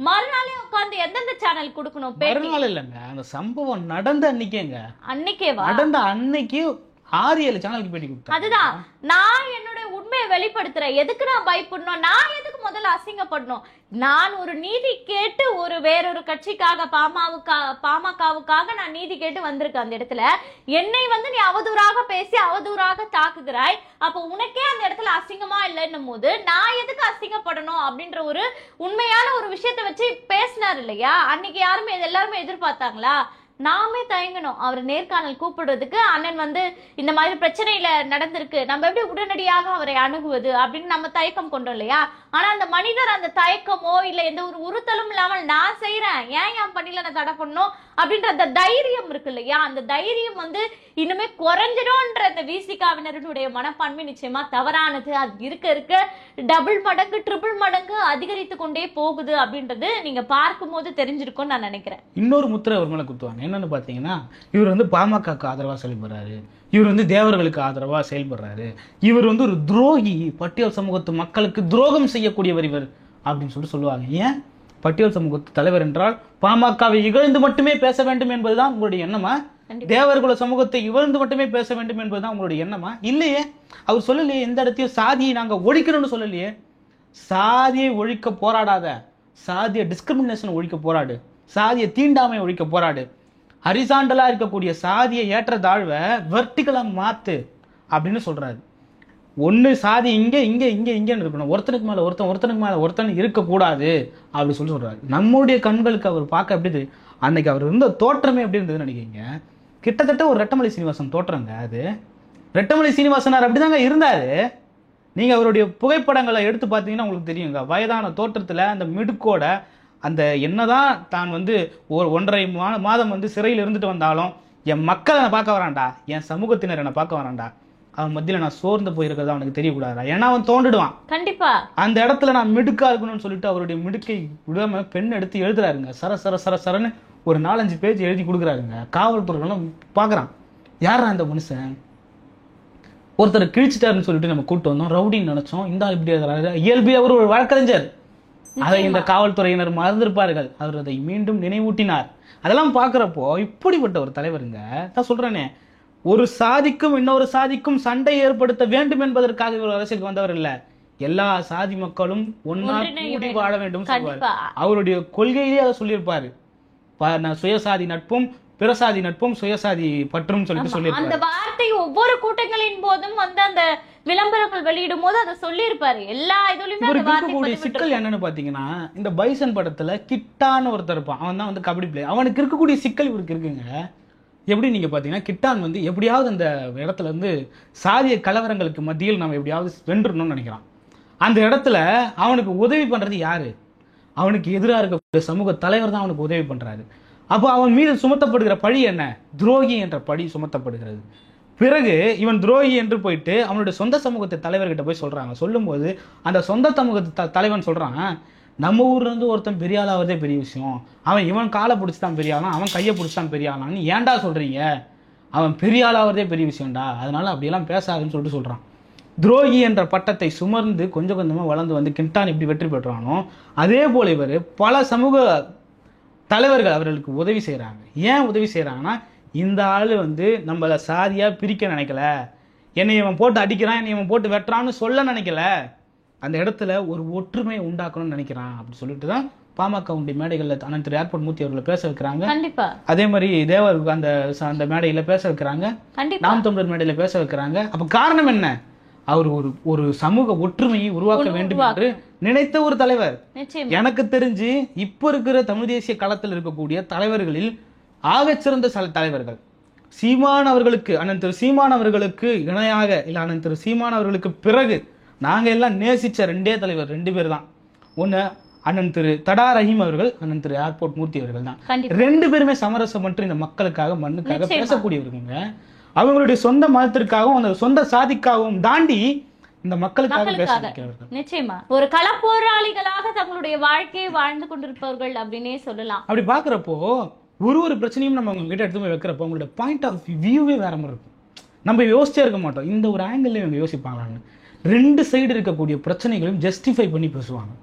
மறுநாளே உட்கார்ந்து எந்தெந்த சேனல் கொடுக்கணும்? மறுநாள் இல்லைங்க, அந்த சம்பவம் நடந்த அன்னைக்கேவா? நடந்த அன்னைக்கு 6-7 சேனலுக்கு பேட்டி கொடுத்தேன். அதுதான் நான் என்னோட உண்மையை வெளிப்படுத்துறேன். எதுக்கு நான் பயப்படணும்? நான் எதுக்கு முதல்ல அசிங்கப்படணும்? நான் ஒரு நீதி கேட்டு வேறொரு கட்சிக்காக பாமகவுக்காக நான் நீதி கேட்டு வந்திருக்கேன். அந்த இடத்துல என்னை வந்து நீ அவதூறாக பேசி அவதூறாக தாக்குகிறாய். அப்போ உனக்கே அந்த இடத்துல அசிங்கமா இல்லைன்னும் போது நான் எதுக்கு அசிங்கப்படணும் அப்படின்ற ஒரு உண்மையான ஒரு விஷயத்தை வச்சு பேசினார் இல்லையா? அன்னைக்கு யாருமே எல்லாருமே எதிர்பார்த்தாங்களா? நாமே தயங்கணும் அவர் நேர்காணல் கூப்பிடுறதுக்கு. அண்ணன் வந்து இந்த மாதிரி பிரச்சனையில நடந்திருக்கு, நம்ம எப்படி உடனடியாக அவரை அணுகுவது அப்படின்னு நம்ம தயக்கம் கொண்டோம் இல்லையா? ஆனா அந்த மனிதர் அந்த தயக்கமோ இல்ல எந்த ஒரு உறுத்தலும் இல்லாமல் நான் செய்யறேன், ஏன் என் பணியில நான் தடை பண்ணணும் அப்படின்ற அந்த தைரியம் இருக்கு இல்லையா, அந்த தைரியம் வந்து இன்னுமே குறைஞ்சிடும்ன்ற அந்த விசிகாவினருடைய மனப்பான்மை நிச்சயமா தவறானது. அது இருக்க இருக்க டபுள் மடங்கு ட்ரிபிள் மடங்கு அதிகரித்து கொண்டே போகுது அப்படின்றது நீங்க பார்க்கும்போது தெரிஞ்சிருக்கும்னு நான் நினைக்கிறேன். இன்னொரு முத்திரை அவர் மேல குத்துவாங்க. என்னன்னு பாத்தீங்கன்னா, இவர் வந்து பாமகக்கு ஆதரவா செயல்படுறாரு, இவர் வந்து தேவர்களுக்கு ஆதரவா செயல்படுறாரு, இவர் வந்து ஒரு துரோகி, பட்டியல் சமூகத்து மக்களுக்கு துரோகம் செய்யக்கூடியவர் இவர் அப்படின்னு சொல்லுவாங்க. ஏன்? பட்டியல் சமூகத்து தலைவர் என்றால் பாமகவை இகழ்ந்து மட்டுமே பேச வேண்டும் என்பதுதான் உங்களுடைய எண்ணமா? தேவர்குல சமூகத்தை இகழ்ந்து மட்டுமே பேச வேண்டும் என்பதுதான் உங்களுடைய எண்ணமா? இல்லையே. அவர் சொல்லலையே, எந்த இடத்தையும் சாதியை நாங்க ஒழிக்கணும்னு சொல்லலையே. சாதியை ஒழிக்க போராடாத, சாதிய டிஸ்கிரிமினேஷன் ஒழிக்க போராடு, சாதிய தீண்டாமை ஒழிக்க போராடு, ஹரிசாண்டலா இருக்கக்கூடிய சாதிய ஏற்ற தாழ்வை வெர்டிகலா மாத்து அப்படின்னு சொல்றாரு. ஒன்னு சாதி இங்க இங்க இங்க இங்கன்னு இருக்கணும், ஒருத்தனுக்கு மேல ஒருத்தன் ஒருத்தனுக்கு மேல ஒருத்தன் இருக்கக்கூடாது அப்படி சொல்றாரு. நம்முடைய கண்களுக்கு அவர் பார்க்க எப்படி அன்னைக்கு அவர் இருந்த தோற்றமே எப்படி இருந்ததுன்னு நினைக்கிறீங்க? கிட்டத்தட்ட ஒரு ரெட்டமலை சீனிவாசன் தோற்றங்க. அது ரெட்டமலை சீனிவாசனார் அப்படிதாங்க இருந்தாரு. நீங்க அவருடைய புகைப்படங்களை எடுத்து பார்த்தீங்கன்னா உங்களுக்கு தெரியுங்க. வயதான தோற்றத்துல அந்த மிடுக்கோட, அந்த என்னதான் தான் வந்து ஒரு 1.5 மாதம் வந்து சிறையில் இருந்துட்டு வந்தாலும் என் மக்களை நான் பார்க்க வரான்டா, என் சமூகத்தினர் என்னை பார்க்க வரான்டா, அவன் மத்தியில நான் சோர்ந்து போயிருக்கிறது அவனுக்கு தெரியக்கூடாதா, ஏன்னா அவன் தோண்டிடுவான். கண்டிப்பா அந்த இடத்துல நான் மிடுக்கா இருக்கணும்னு சொல்லிட்டு அவருடைய மிடுக்கை விடாம பெண் எடுத்து எழுதுறாருங்க. சர சர சர சரன்னு ஒரு 4-5 பேஜ் எழுதி கொடுக்குறாருங்க. காவல்துறைகளும் பாக்குறான், யாரா அந்த மனுஷன், ஒருத்தர் கிழிச்சிட்டாருன்னு சொல்லிட்டு நம்ம கூப்பிட்டு வந்தோம், ரவுடின்னு நினைச்சோம், இந்த இப்படி இயல்பு அவர் ஒரு வழக்கறிஞர், அதை இந்த காவல்துறையினர் மறந்திருப்பார்கள், அவர் அதை மீண்டும் நினைவூட்டினார். அதெல்லாம் பாக்குறப்போ இப்படிப்பட்ட ஒரு தலைவருங்க. நான் சொல்றேனே, ஒரு சாதிக்கும் இன்னொரு சாதிக்கும் சண்டை ஏற்படுத்த வேண்டும் என்பதற்காக இவர் அரசியலுக்கு வந்தவர் இல்ல, எல்லா சாதி மக்களும் ஒன்னா கூடி வாழ வேண்டும் சொல்வார். அவருடைய கொள்கையிலேயே அதை சொல்லியிருப்பாரு, சுயசாதி நட்பும் பிறசாதி நட்பும் சுயசாதி பற்றும் சொல்லிட்டு சொல்லியிருப்பாரு. அந்த வார்த்தை ஒவ்வொரு கூட்டங்களின் போதும் வந்து அந்த விளம்பரங்கள் வெளியிடும் போது அதை சொல்லியிருப்பாரு. எல்லா இதுலயுமே இருக்கக்கூடிய சிக்கல் என்னன்னு பாத்தீங்கன்னா, இந்த பைசன் படத்துல கிட்டான்னு ஒருத்தர் இருப்பான், அவன் தான் வந்து கபடி பிளேயர். அவனுக்கு இருக்கக்கூடிய சிக்கல் இவருக்கு இருக்குங்க. எப்படி நீங்க பாத்தீங்கன்னா, கிட்டான் வந்து எப்படியாவது அந்த இடத்துல இருந்து சாதிய கலவரங்களுக்கு மத்தியில் நம்ம எப்படியாவது வென்றணும்னு நினைக்கிறான். அந்த இடத்துல அவனுக்கு உதவி பண்றது யாரு? அவனுக்கு எதிராக இருக்கக்கூடிய சமூக தலைவர் தான் அவனுக்கு உதவி பண்றாரு. அப்போ அவன் மீது சுமத்தப்படுகிற பழி என்ன? துரோகி என்ற பழி சுமத்தப்படுகிறது. பிறகு இவன் துரோகி என்று போயிட்டு அவனுடைய சொந்த சமூகத்தை தலைவர்கிட்ட போய் சொல்றாங்க. சொல்லும்போது அந்த சொந்த சமூகத்தை தலைவன் சொல்றான், நம்ம ஊர்ல இருந்து ஒருத்தன் பெரிய ஆளாவதே பெரிய விஷயம், அவன் இவன் காலை பிடிச்சிதான் பெரிய ஆளாம், அவன் கையை பிடிச்சிதான் பெரிய ஆளான்னு ஏன்டா சொல்றீங்க, அவன் பெரிய ஆளாவதே பெரிய விஷயம்டா, அதனால அப்படியெல்லாம் பேசாதுன்னு சொல்லிட்டு சொல்றான். துரோகி என்ற பட்டத்தை சுமர்ந்து கொஞ்சம் கொஞ்சமா வளர்ந்து வந்து கிட்டான் எப்படி வெற்றி பெற்றானோ அதே போல இவர் பல சமூக தலைவர்கள் அவர்களுக்கு உதவி செய்யறாங்க. ஏன் உதவி செய்யறாங்கன்னா, இந்த ஆளு வந்து நம்மள சாதியா பிரிக்க நினைக்கல, என்னை இவன் போட்டு அடிக்கிறான், என்னை இவன் போட்டு வெட்டுறான்னு சொல்ல நினைக்கல, அந்த இடத்துல ஒரு ஒற்றுமையை உண்டாக்கணும்னு நினைக்கிறான் அப்படி சொல்லிட்டு தான் பாமக மேடைகள்ல அண்ணன் திரு ஏர்போர்ட் மூர்த்தி அவர்களை பேச வைக்கிறாங்க. கண்டிப்பா அதே மாதிரி தேவர் அந்த மேடையில பேச வைக்கிறாங்க, நாம் தமிழர் மேடையில பேச வைக்கிறாங்க. அப்ப காரணம் என்ன? அவர் ஒரு சமூக ஒற்றுமையை உருவாக்க வேண்டும் என்று நினைத்த ஒரு தலைவர். எனக்கு தெரிஞ்சு இப்ப இருக்கிற தமிழ் தேசிய களத்தில் இருக்கக்கூடிய தலைவர்களில் ஆகச்சிறந்த தலைவர்கள் சீமான் அவர்களுக்கு, அண்ணன் திரு சீமான் அவர்களுக்கு இணையாக இல்ல அண்ணன் திரு சீமான் அவர்களுக்கு பிறகு நாங்க எல்லாம் நேசிச்ச 2 பேர் தான். ஒண்ணு அண்ணன் திரு தடா ரஹீம் அவர்கள், அண்ணன் திரு ஏர்போர்ட் மூர்த்தி அவர்கள் தான். 2 பேருமே சமரசமற்று இந்த மக்களுக்காக மண்ணுக்காக பேசக்கூடியவர்கள். அவங்களுடைய சொந்த மதத்திற்காகவும் அந்த சொந்த சாதிக்காகவும் தாண்டி இந்த மக்களுக்காக பேசுகிறவர்கள். நிச்சயமா ஒரு களப்போராளிகளாக தங்களுடைய வாழ்க்கையை வாழ்ந்து கொண்டிருப்பவர்கள் அப்படின்னே சொல்லலாம். அப்படி பாக்குறப்போ ஒரு பிரச்சனையும் நம்ம அவங்க கிட்ட எடுத்து போய் வைக்கிறப்போ அவங்களோட பாயிண்ட் ஆஃப் வியூவே வேற மாதிரி இருக்கும். நம்ம யோசிச்சே இருக்க மாட்டோம், இந்த ஒரு ஆங்கிள் இவங்க யோசிப்பாங்களான்னு. 2 சைடு இருக்கக்கூடிய பிரச்சனைகளையும் ஜஸ்டிஃபை பண்ணி பேசுவாங்க.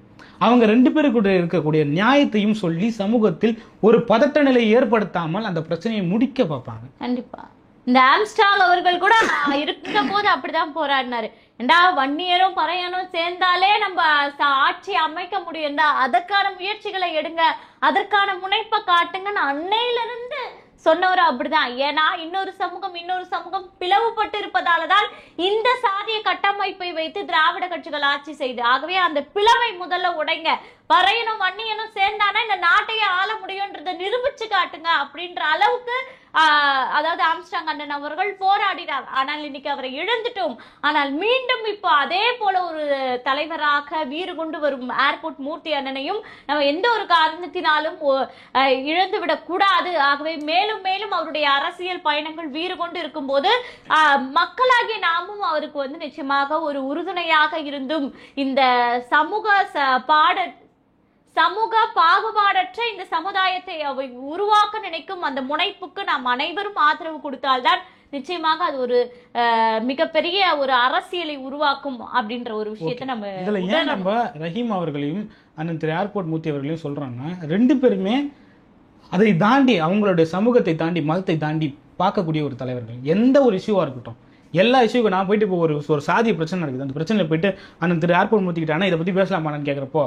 அவங்க 2 பேருக்கு இருக்கக்கூடிய நியாயத்தையும் சொல்லி சமூகத்தில் ஒரு பதட்ட நிலை ஏற்படுத்தாமல் அந்த பிரச்சனையை முடிக்க பார்ப்பாங்க. கண்டிப்பா இந்த ஆம்ஸ்டாங் அவர்கள் கூட இருக்கிற போது அப்படிதான் போராடினாரு. ஏண்டா வன்னியரும் பறையனும் சேர்ந்தாலே நம்ம ஆட்சி அமைக்க முடியும்டா, அதற்கான முயற்சிகளை எடுங்க, அதற்கான முனைப்பை காட்டுங்கன்னு அன்னையிலிருந்து சொன்னவர் அப்படிதான். ஏன்னா இன்னொரு சமூகம் பிளவுபட்டு இருப்பதாலதான் இந்த சாதிய கட்டமைப்பை வைத்து திராவிட கட்சிகள் ஆட்சி செய்து. ஆகவே அந்த பிளவை முதல்ல உடைங்க, பறையனும் வன்னியனும் சேர்ந்தானா இந்த நாட்டையே ஆள முடியும்ன்றதை நிரூபிச்சு காட்டுங்க அப்படின்ற அளவுக்கு அதாவது ஆம்ஸ்ட்ராங் அண்ணன் அவர்கள் போராடினார். ஆனால் இன்னைக்கு அவரை இழந்துட்டோம். ஆனால் மீண்டும் இப்போ அதே போல ஒரு தலைவராக வீறு கொண்டு வரும் ஏர்போர்ட் மூர்த்தி அண்ணனையும் நம்ம எந்த ஒரு காரணத்தினாலும் இழந்து விடக் கூடாது. ஆகவே மேலும் மேலும் அவருடைய அரசியல் பயணங்கள் வீறு கொண்டு இருக்கும் போது மக்களாகிய நாமும் அவருக்கு நிச்சயமாக ஒரு உறுதுணையாக இருந்தும் இந்த சமூக பாகுபாடற்ற இந்த சமுதாயத்தை உருவாக்க நினைக்கும் அந்த முனைப்புக்கு நாம் அனைவரும் ஆதரவு கொடுத்தால்தான் நிச்சயமாக அது ஒரு மிகப்பெரிய ஒரு அரசியலை உருவாக்கும் அப்படின்ற ஒரு விஷயத்தை நம்ம இதுல ஏன் நம்ம ரஹீம் அவர்களையும் அண்ணன் திரு ஏர்போர்ட் மூர்த்தி அவர்களையும் சொல்றோம்னா, ரெண்டு பேருமே அதை தாண்டி அவங்களுடைய சமூகத்தை தாண்டி மதத்தை தாண்டி பார்க்கக்கூடிய ஒரு தலைவர்கள். எந்த ஒரு இஷ்யூவா இருக்கட்டும், எல்லா இஷ்யூக்கும் நான் போயிட்டு இப்போ ஒரு சாதிய பிரச்சனை நடக்குது, அந்த பிரச்சனையில் போயிட்டு அண்ணன் திரு ஏர்போர்ட் மூர்த்திக்கிட்ட ஆனால் இதை பற்றி பேசலாமான்னு கேட்குறப்போ,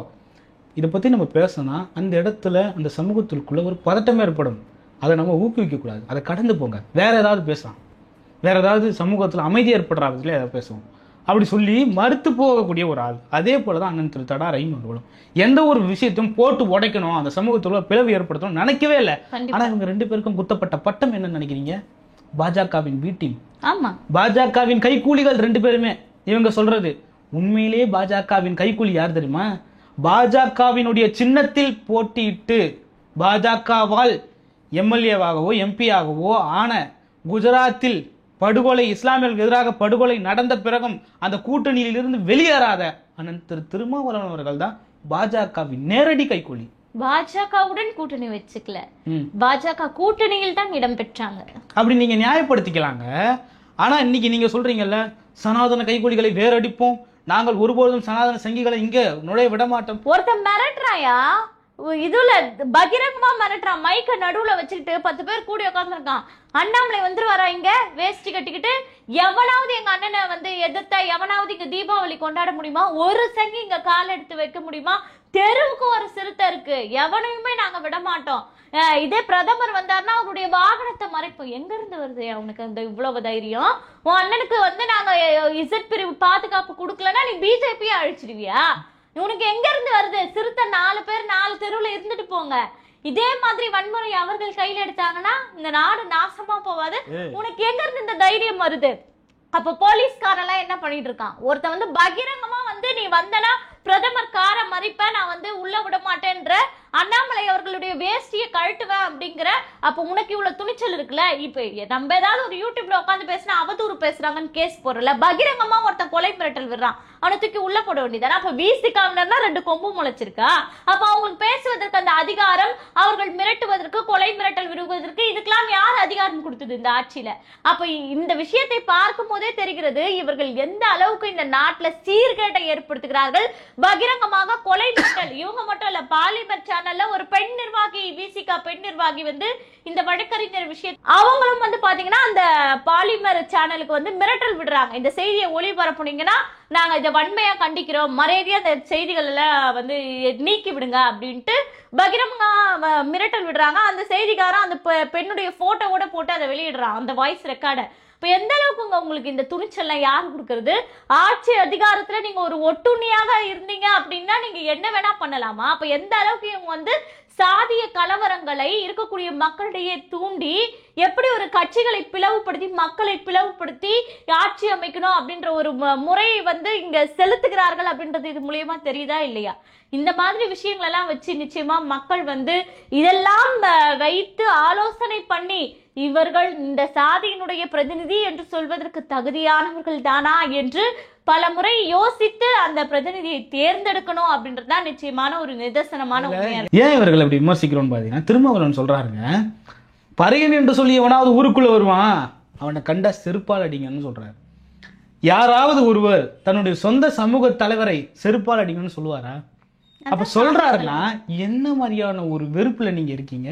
இதை பற்றி நம்ம பேசினா அந்த இடத்துல அந்த சமூகத்திற்குள்ள ஒரு பதட்டமே ஏற்படும். அதை நம்ம ஊக்குவிக்கக்கூடாது. அதை கடந்து போங்க, வேற ஏதாவது பேசலாம், வேற ஏதாவது சமூகத்தில் அமைதி ஏற்படுற விதத்தில் ஏதாவது பேசுவோம் அப்படி சொல்லி மறுத்து போகக்கூடிய ஒரு ஆள். அதே போல தான் அண்ணன் திரு தடா ரஹீம் அவர்களும் எந்த ஒரு விஷயத்தையும் போட்டு உடைக்கணும், அந்த சமூகத்துல பிளவு ஏற்படுத்தணும் நினைக்கவே இல்லை. ஆனால் இவங்க ரெண்டு பேருக்கும் குத்தப்பட்ட பட்டம் என்னன்னு நினைக்கிறீங்க? பாஜகவின் பி டீம். ஆமா, பாஜகவின் கைக்கூலிகள் ரெண்டு பேருமே. இவங்க சொல்றது உண்மையிலேயே பாஜகவின் கைக்கூலி யார் தெரியுமா? பாஜகவினுடைய சின்னத்தில் போட்டியிட்டு பாஜகவால் எம்எல்ஏவாகவோ எம்பியாகவோ ஆன குஜராத்தில் படுகொலை, இஸ்லாமியர்களுக்கு எதிராக படுகொலை நடந்த பிறகும் அந்த கூட்டணியிலிருந்து வெளியேறாத அண்ணன் திரு திருமாவளவன் அவர்கள் தான் பாஜகவின் நேரடி கைக்கூலி. பாஜகவுடன் கூட்டணி வச்சுக்கல, பாஜக கூட்டணியில் தான் இடம் பெற்றாங்க. அப்படி நீங்க நியாயப்படுத்திக்கலாங்க. ஆனா இன்னைக்கு நீங்க சொல்றீங்கல்ல, சனாதன கைக்கூலிகளை வேறடிப்போம், நாங்கள் ஒருபோதும் சனாதன சங்கிகளை இங்க நுழைய விட மாட்டோம். ஒருத்தன் மிரட்டுறாயா, இதுல பகிரங்கமா மிரட்டுறான். மைக்க நடுவுல வச்சுக்கிட்டு 10 பேர் கூடி உட்காந்துருக்கான். அண்ணாமலை வந்துருவாரா இங்க வேஷ்டி கட்டிக்கிட்டு? எவனாவது எங்க அண்ணனை எதிர்த்தா எவனாவது இங்க தீபாவளி கொண்டாட முடியுமா? ஒரு சங்கி இங்க கால் எடுத்து வைக்க முடியுமா? தெருவுக்கு ஒரு சிறுத்தை இருக்கு, எவனையுமே நாங்க விட மாட்டோம். இதே பிரதமர் வந்தாருன்னா அவருடைய வாகனத்தை மறைப்போம். எங்க இருந்து வருது அவனுக்கு அந்த இவ்வளவு தைரியம்? உன் அண்ணனுக்கு நாங்க இசட் பிரிவு பாதுகாப்பு கொடுக்கலன்னா நீ பிஜேபியை அழிச்சிடுவியா? உனக்கு எங்க இருந்து வருது? சிறுத்தை 4 பேர் 4 தெருவுல இருந்துட்டு போங்க. இதே மாதிரி வன்முறை அவர்கள் கையில எடுத்தாங்கன்னா இந்த நாடு நாசமா போவாது. உனக்கு எங்க இருந்து இந்த தைரியம் வருது? அப்ப போலீஸ்காரெல்லாம் என்ன பண்ணிட்டு இருக்கான்? ஒருத்த பகிரங்கமா நீ வந்தனா பிரதமர் காரை மறிப்ப, நான் உள்ள விட மாட்டேன்ற அண்ணாமலை அவர்களுடைய வேஷ்டியை கழட்டுவேன் அப்படிங்கிற, அப்ப உனக்கு இவ்வளவு துணிச்சல் இருக்குல்ல. இப்ப நம்ம ஏதாவது ஒரு யூடியூப்ல உட்காந்து பேசினா அவதூறு பேசுறாங்கன்னு கேஸ் போடுறல, பகிரங்கமா ஒருத்தன் கொலை மிரட்டல் விடுறான், அவனை தூக்கி உள்ள போட வேண்டியதானே? அப்ப விசிகாவினர்னா 2 கொம்பு முளைச்சிருக்கா? அப்ப அவங்களுக்கு பேசுவதற்கு அந்த அதிகாரம், அவர்கள் மிரட்டுவதற்கு, கொலை மிரட்டல் விடுவதற்கு இதுக்கெல்லாம் யார் அதிகாரம் கொடுத்தது இந்த ஆட்சியில? அப்ப இந்த விஷயத்தை பார்க்கும் போதே தெரிகிறது இவர்கள் எந்த அளவுக்கு இந்த நாட்டுல சீர்கேட்டை ஏற்படுத்துகிறார்கள். பகிரங்கமாக கொலை மிரட்டல். இவங்க மட்டும் இல்ல, பாலிமர் சேனல்ல ஒரு பெண் நிர்வாகி, விசிகா பெண் நிர்வாகி இந்த வழக்கறிஞர் விஷயம் அவங்களும் பாத்தீங்கன்னா அந்த பாலிமர் சேனலுக்கு மிரட்டல் விடுறாங்க. இந்த செய்தியை ஒளிபரப்புனீங்கன்னா நாங்க இதை வன்மையா கண்டிக்கிறோம், மரியாதையா அந்த செய்திகள் எல்லாம் நீக்கி விடுங்க அப்படின்ட்டு பகிரங்கமா மிரட்டல் விடுறாங்க. அந்த செய்திக்காரன் அந்த பெண்ணுடைய போட்டோவோட போட்டு அதை வெளியிடுறான், அந்த வாய்ஸ் ரெக்கார்டை. இப்ப எந்த அளவுக்கு உங்களுக்கு இந்த துணிச்சல்லாம் யாரு கொடுக்கறது? ஆட்சி அதிகாரத்துல நீங்க ஒரு ஒட்டுண்ணியாக இருந்தீங்க அப்படின்னா நீங்க என்ன வேணா பண்ணலாமா? அப்ப எந்த அளவுக்கு இவங்க சாதிய கலவரங்களை இருக்கக்கூடிய மக்களிடையே தூண்டி எப்படி ஒரு கட்சிகளை பிளவுபடுத்தி மக்களை பிளவுபடுத்தி ஆட்சி அமைக்கணும் அப்படின்ற ஒரு முறையை இங்க செலுத்துகிறார்கள் அப்படின்றது இது மூலியமா தெரியுதா இல்லையா? இந்த மாதிரி விஷயங்கள் எல்லாம் வச்சு நிச்சயமா மக்கள் இதெல்லாம் வைத்து ஆலோசனை பண்ணி இவர்கள் இந்த சாதியினுடைய பிரதிநிதி என்று சொல்வதற்கு தகுதியானவர்கள் தானா என்று பல முறை யோசித்து அந்த பிரதிநிதியை தேர்ந்தெடுக்கணும் அப்படின்றதுதான் நிச்சயமான ஒரு நிதர்சனமான உண்மையா இருக்கு. ஏன் இவர்கள் அப்படி விமர்சிக்கிறோம் பாத்தீங்கன்னா, திருமாவளவன் சொல்றாருங்க, பறையன் என்று சொல்லி எவனாவது ஊருக்குள்ள வருவான், அவனை கண்டா செருப்பால் அடிங்கன்னு சொல்றாரு. யாராவது ஒருவர் தன்னுடைய சொந்த சமூக தலைவரை செருப்பால் அடிங்கன்னு சொல்லுவாரா? அப்ப சொல்றாருன்னா என்ன மாதிரியான ஒரு வெறுப்புல நீங்க இருக்கீங்க?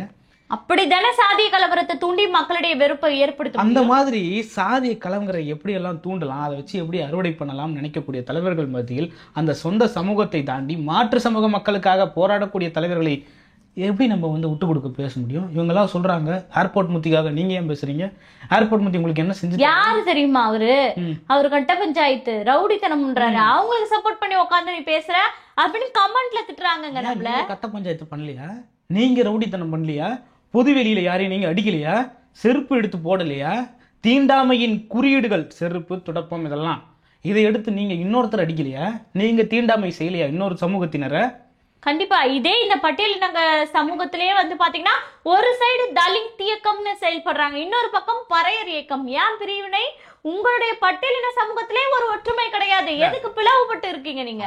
அப்படித்தானே சாதிய கலவரத்தை தூண்டி மக்களுடைய வெறுப்பை ஏற்படுத்தும். அந்த மாதிரி சாதிய கலவரை எப்படி எல்லாம் தூண்டலாம், அதை வச்சு எப்படி அறுவடை பண்ணலாம் நினைக்கக்கூடிய தலைவர்கள் மத்தியில் அந்த சொந்த சமூகத்தை தாண்டி மாற்று சமூக மக்களுக்காக போராடக்கூடிய தலைவர்களை எப்படி நம்ம வந்து விட்டு கொடுக்க பேச முடியும்? இவங்கெல்லாம் சொல்றாங்க ஏர்போர்ட் மூர்த்திக்காக நீங்க ஏன் பேசுறீங்க? ஏர்போர்ட் மூர்த்தி உங்களுக்கு என்ன செஞ்சு? யாரு தெரியுமா அவரு கட்ட பஞ்சாயத்து ரவுடித்தனம்ன்றாரு, அவங்களுக்கு சப்போர்ட் பண்ணி உட்காந்து நீ பேசுற அப்படின்னு கமெண்ட்ல திட்டுறாங்க. நம்மள கட்ட பஞ்சாயத்து பண்ணலையா? நீங்க ரவுடித்தனம் பண்ணலையா? பொது வெளியில யாரையும் நீங்க அடிக்கலையா? செருப்பு எடுத்து போடலையா? தீண்டாமையின் குறியீடுகள் செருப்பு, துடப்பம், இதெல்லாம் இதை எடுத்து நீங்க இன்னொருத்தர் அடிக்கலையா? நீங்க தீண்டாமை செய்யலையா இன்னொரு சமூகத்தினரை? கண்டிப்பா இதே இந்த பட்டியலின சமூகத்திலேயே வந்து பாத்தீங்கன்னா ஒரு சைடு தலித் இயக்கம்னு செயல்படுறாங்க, இன்னொரு பக்கம் பறையர் இயக்கம். ஏன் பிரிவினை? உங்களுடைய பட்டியலின சமூகத்திலே ஒரு ஒற்றுமை கிடையாது, எதுக்கு பிளவுபட்டு இருக்கீங்க நீங்க?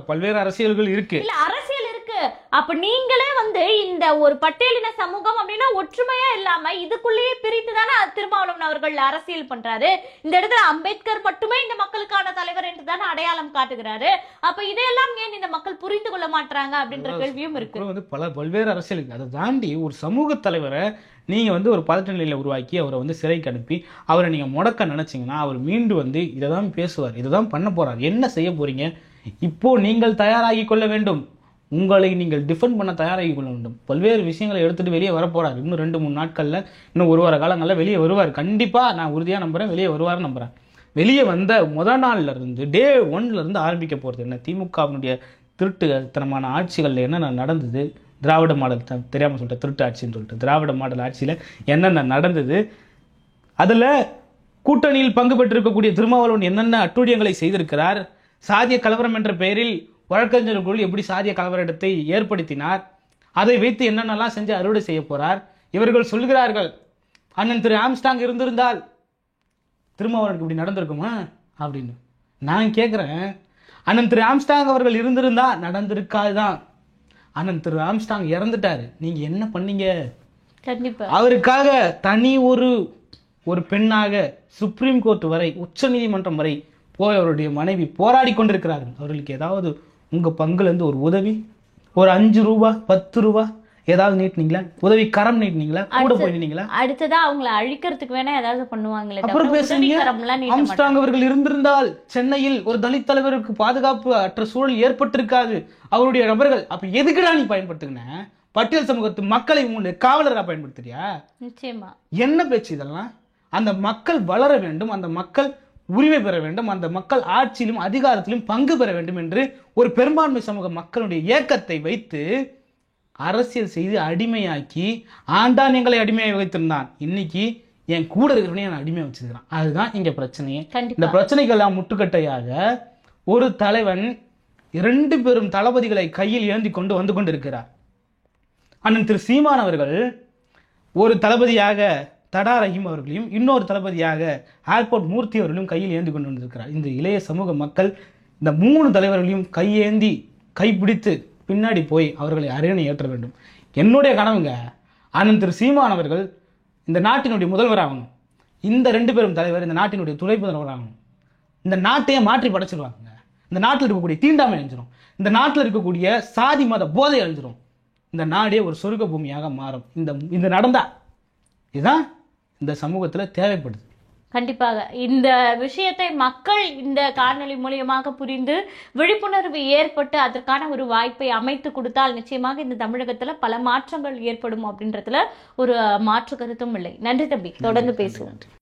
பல்வேறு அரசியல்கள் இருக்கு. இல்ல அரசியல் இருக்கு, அப்ப நீங்களே வந்து இந்த ஒரு பட்டியலின சமூகம் அப்படின்னா ஒற்றுமையா இல்லாம இதுக்குள்ளேயே பிரித்து தானே திருமாவளவன் அவர்கள் அரசியல் பண்றாரு. இந்த இடத்துல அம்பேத்கர் மட்டுமே இந்த மக்களுக்கான தலைவர் என்று தானே அடையாளம் காட்டுகிறாரு. அப்ப இதையெல்லாம் ஏன் இந்த மக்கள் புரிந்து கொள்ள மாட்டாங்க அப்படின்ற கேள்வியும் இருக்கு. வந்து பல்வேறு அரசியல் இருக்கு. அதை தாண்டி ஒரு சமூக தலைவரை நீங்க வந்து ஒரு பதட்ட நிலையில உருவாக்கி அவரை வந்து சிறைக்கு அனுப்பி அவரை நீங்க முடக்க நினைச்சீங்கன்னா அவர் மீண்டும் வந்து இதை தான் பேசுவார், இதை தான் பண்ண போறார். என்ன செய்ய போறீங்க? இப்போ நீங்கள் தயாராகி கொள்ள வேண்டும், உங்களை நீங்கள் டிஃபெண்ட் பண்ண தயாராகி கொள்ள வேண்டும். பல்வேறு விஷயங்களை எடுத்துட்டு வெளியே வர போறார். இன்னும் 2-3 நாட்கள்ல, இன்னும் ஒரு வார காலங்கள்ல வெளியே வருவார். கண்டிப்பா நான் உறுதியா நம்புறேன், வெளியே வருவார் நம்புறேன். வெளியே வந்த முதல் நாள்ல இருந்து டே 1ல இருந்து ஆரம்பிக்க போறது என்ன? திமுகவினுடைய திருட்டுத்தனமான ஆட்சிகள்ல என்னென்ன நடந்தது, திராவிட மாடல் தெரியாம சொல்லிட்டு திருட்டு ஆட்சின்னு சொல்லிட்டு திராவிட மாடல் ஆட்சியில என்னென்ன நடந்தது, அதுல கூட்டணியில் பங்கு பெற்றிருக்கக்கூடிய திருமாவளவன் என்னென்ன அட்டூழியங்களை செய்திருக்கிறார், சாதிய கலவரம் என்ற பெயரில் வழக்கறிஞர்களுக்குள் எப்படி சாதிய கலவரத்தை ஏற்படுத்தினார், அதை வைத்து என்னென்னலாம் செஞ்சு அறுவடை செய்ய போறார். இவர்கள் சொல்கிறார்கள் அண்ணன் திரு ஆம்ஸ்டாங் இருந்திருந்தால் திருமாவளவனுக்கு இப்படி நடந்திருக்குமா அப்படின்னு. நான் கேட்கிறேன், அண்ணன் திரு ஆம்ஸ்டாங் அவர்கள் இருந்திருந்தா நடந்திருக்காதுதான். அண்ணன் திரு ஆம்ஸ்டாங் இறந்துட்டாரு, நீங்க என்ன பண்ணீங்க? கண்டிப்பா அவருக்காக தனி ஒரு பெண்ணாக சுப்ரீம் கோர்ட் வரை, உச்ச நீதிமன்றம் வரை போய் அவருடைய மனைவி போராடி கொண்டிருக்கிறார்கள். அவர்களுக்கு ஏதாவது உங்க பங்குல இருந்து ஒரு உதவி, ஒரு 5 ரூபாய் 10 ரூபாய் ஏதாவது நீட்டினீங்களா? உதவி கரம் நீட்டினீங்களா? கூட போயிருந்தீங்களா? அடுத்ததா அவங்களை அழிக்கிறதுக்கு வேணா ஏதாவது பண்ணுவாங்களே. அப்புறம் பேசுறீங்க ஆம்ஸ்ட்ராங் அவர்கள் இருந்திருந்தால் சென்னையில் ஒரு தலித் தலைவருக்கு பாதுகாப்பு அற்ற சூழல் ஏற்பட்டிருக்காது, அவருடைய நபர்கள். அப்ப எதுக்குடா நீ பயன்படுத்துங்க? பட்டியல் சமூகத்து மக்களை உங்களுடைய காவலரா பயன்படுத்துறியா? நிச்சயமா என்ன பேச்சு இதெல்லாம்? அந்த மக்கள் வளர வேண்டும், அந்த மக்கள் உரிமை பெற வேண்டும், அந்த மக்கள் ஆட்சியிலும் அதிகாரத்திலும் பங்கு பெற வேண்டும் என்று ஒரு பெரும்பான்மை சமூக மக்களுடைய இயக்கத்தை வைத்து அரசியல் செய்து அடிமையாக்கி ஆண்டான் எங்களை அடிமையாக வைத்திருந்தான். இன்னைக்கு என் கூட இருக்கிறவனே நான் அடிமையா வச்சிருக்கிறான். அதுதான் இங்க பிரச்சனையே. இந்த பிரச்சனைகள்லாம் முட்டுக்கட்டையாக ஒரு தலைவன் 2 பெரும் தளபதிகளை கையில் ஏந்தி கொண்டு வந்து கொண்டிருக்கிறார். அண்ணன் திரு சீமான் அவர்கள் ஒரு தளபதியாக தடா ரஹீம் அவர்களையும் இன்னொரு தளபதியாக ஏர்போர்ட் மூர்த்தி அவர்களையும் கையில் ஏந்தி கொண்டு வந்திருக்கிறார். இந்த இளைய சமூக மக்கள் இந்த 3 தலைவர்களையும் கையேந்தி கைப்பிடித்து பின்னாடி போய் அவர்களை அரியணை ஏற்ற வேண்டும். என்னுடைய கனவுங்க, அண்ணன் திரு சீமான் அவர்கள் இந்த நாட்டினுடைய முதல்வர் ஆகணும், இந்த 2 பேரும் தலைவர் இந்த நாட்டினுடைய துணை முதல்வர் ஆகணும். இந்த நாட்டையே மாற்றி படைச்சிருவாங்க. இந்த நாட்டில் இருக்கக்கூடிய தீண்டாமை அழிஞ்சிரும், இந்த நாட்டில் இருக்கக்கூடிய சாதி மத போதை அழிஞ்சிரும், இந்த நாடே ஒரு சொர்க்க பூமியாக மாறும். இந்த நடந்தா இதுதான் இந்த சமூகத்துல தேவைப்படுது. கண்டிப்பாக இந்த விஷயத்தை மக்கள் இந்த காணொலி மூலியமாக புரிந்து விழிப்புணர்வு ஏற்பட்டு அதற்கான ஒரு வாய்ப்பை அமைத்து கொடுத்தால் நிச்சயமாக இந்த தமிழகத்துல பல மாற்றங்கள் ஏற்படும் அப்படின்றதுல ஒரு மாற்று கருத்தும் இல்லை. நன்றி தம்பி, தொடர்ந்து பேசுவோம்.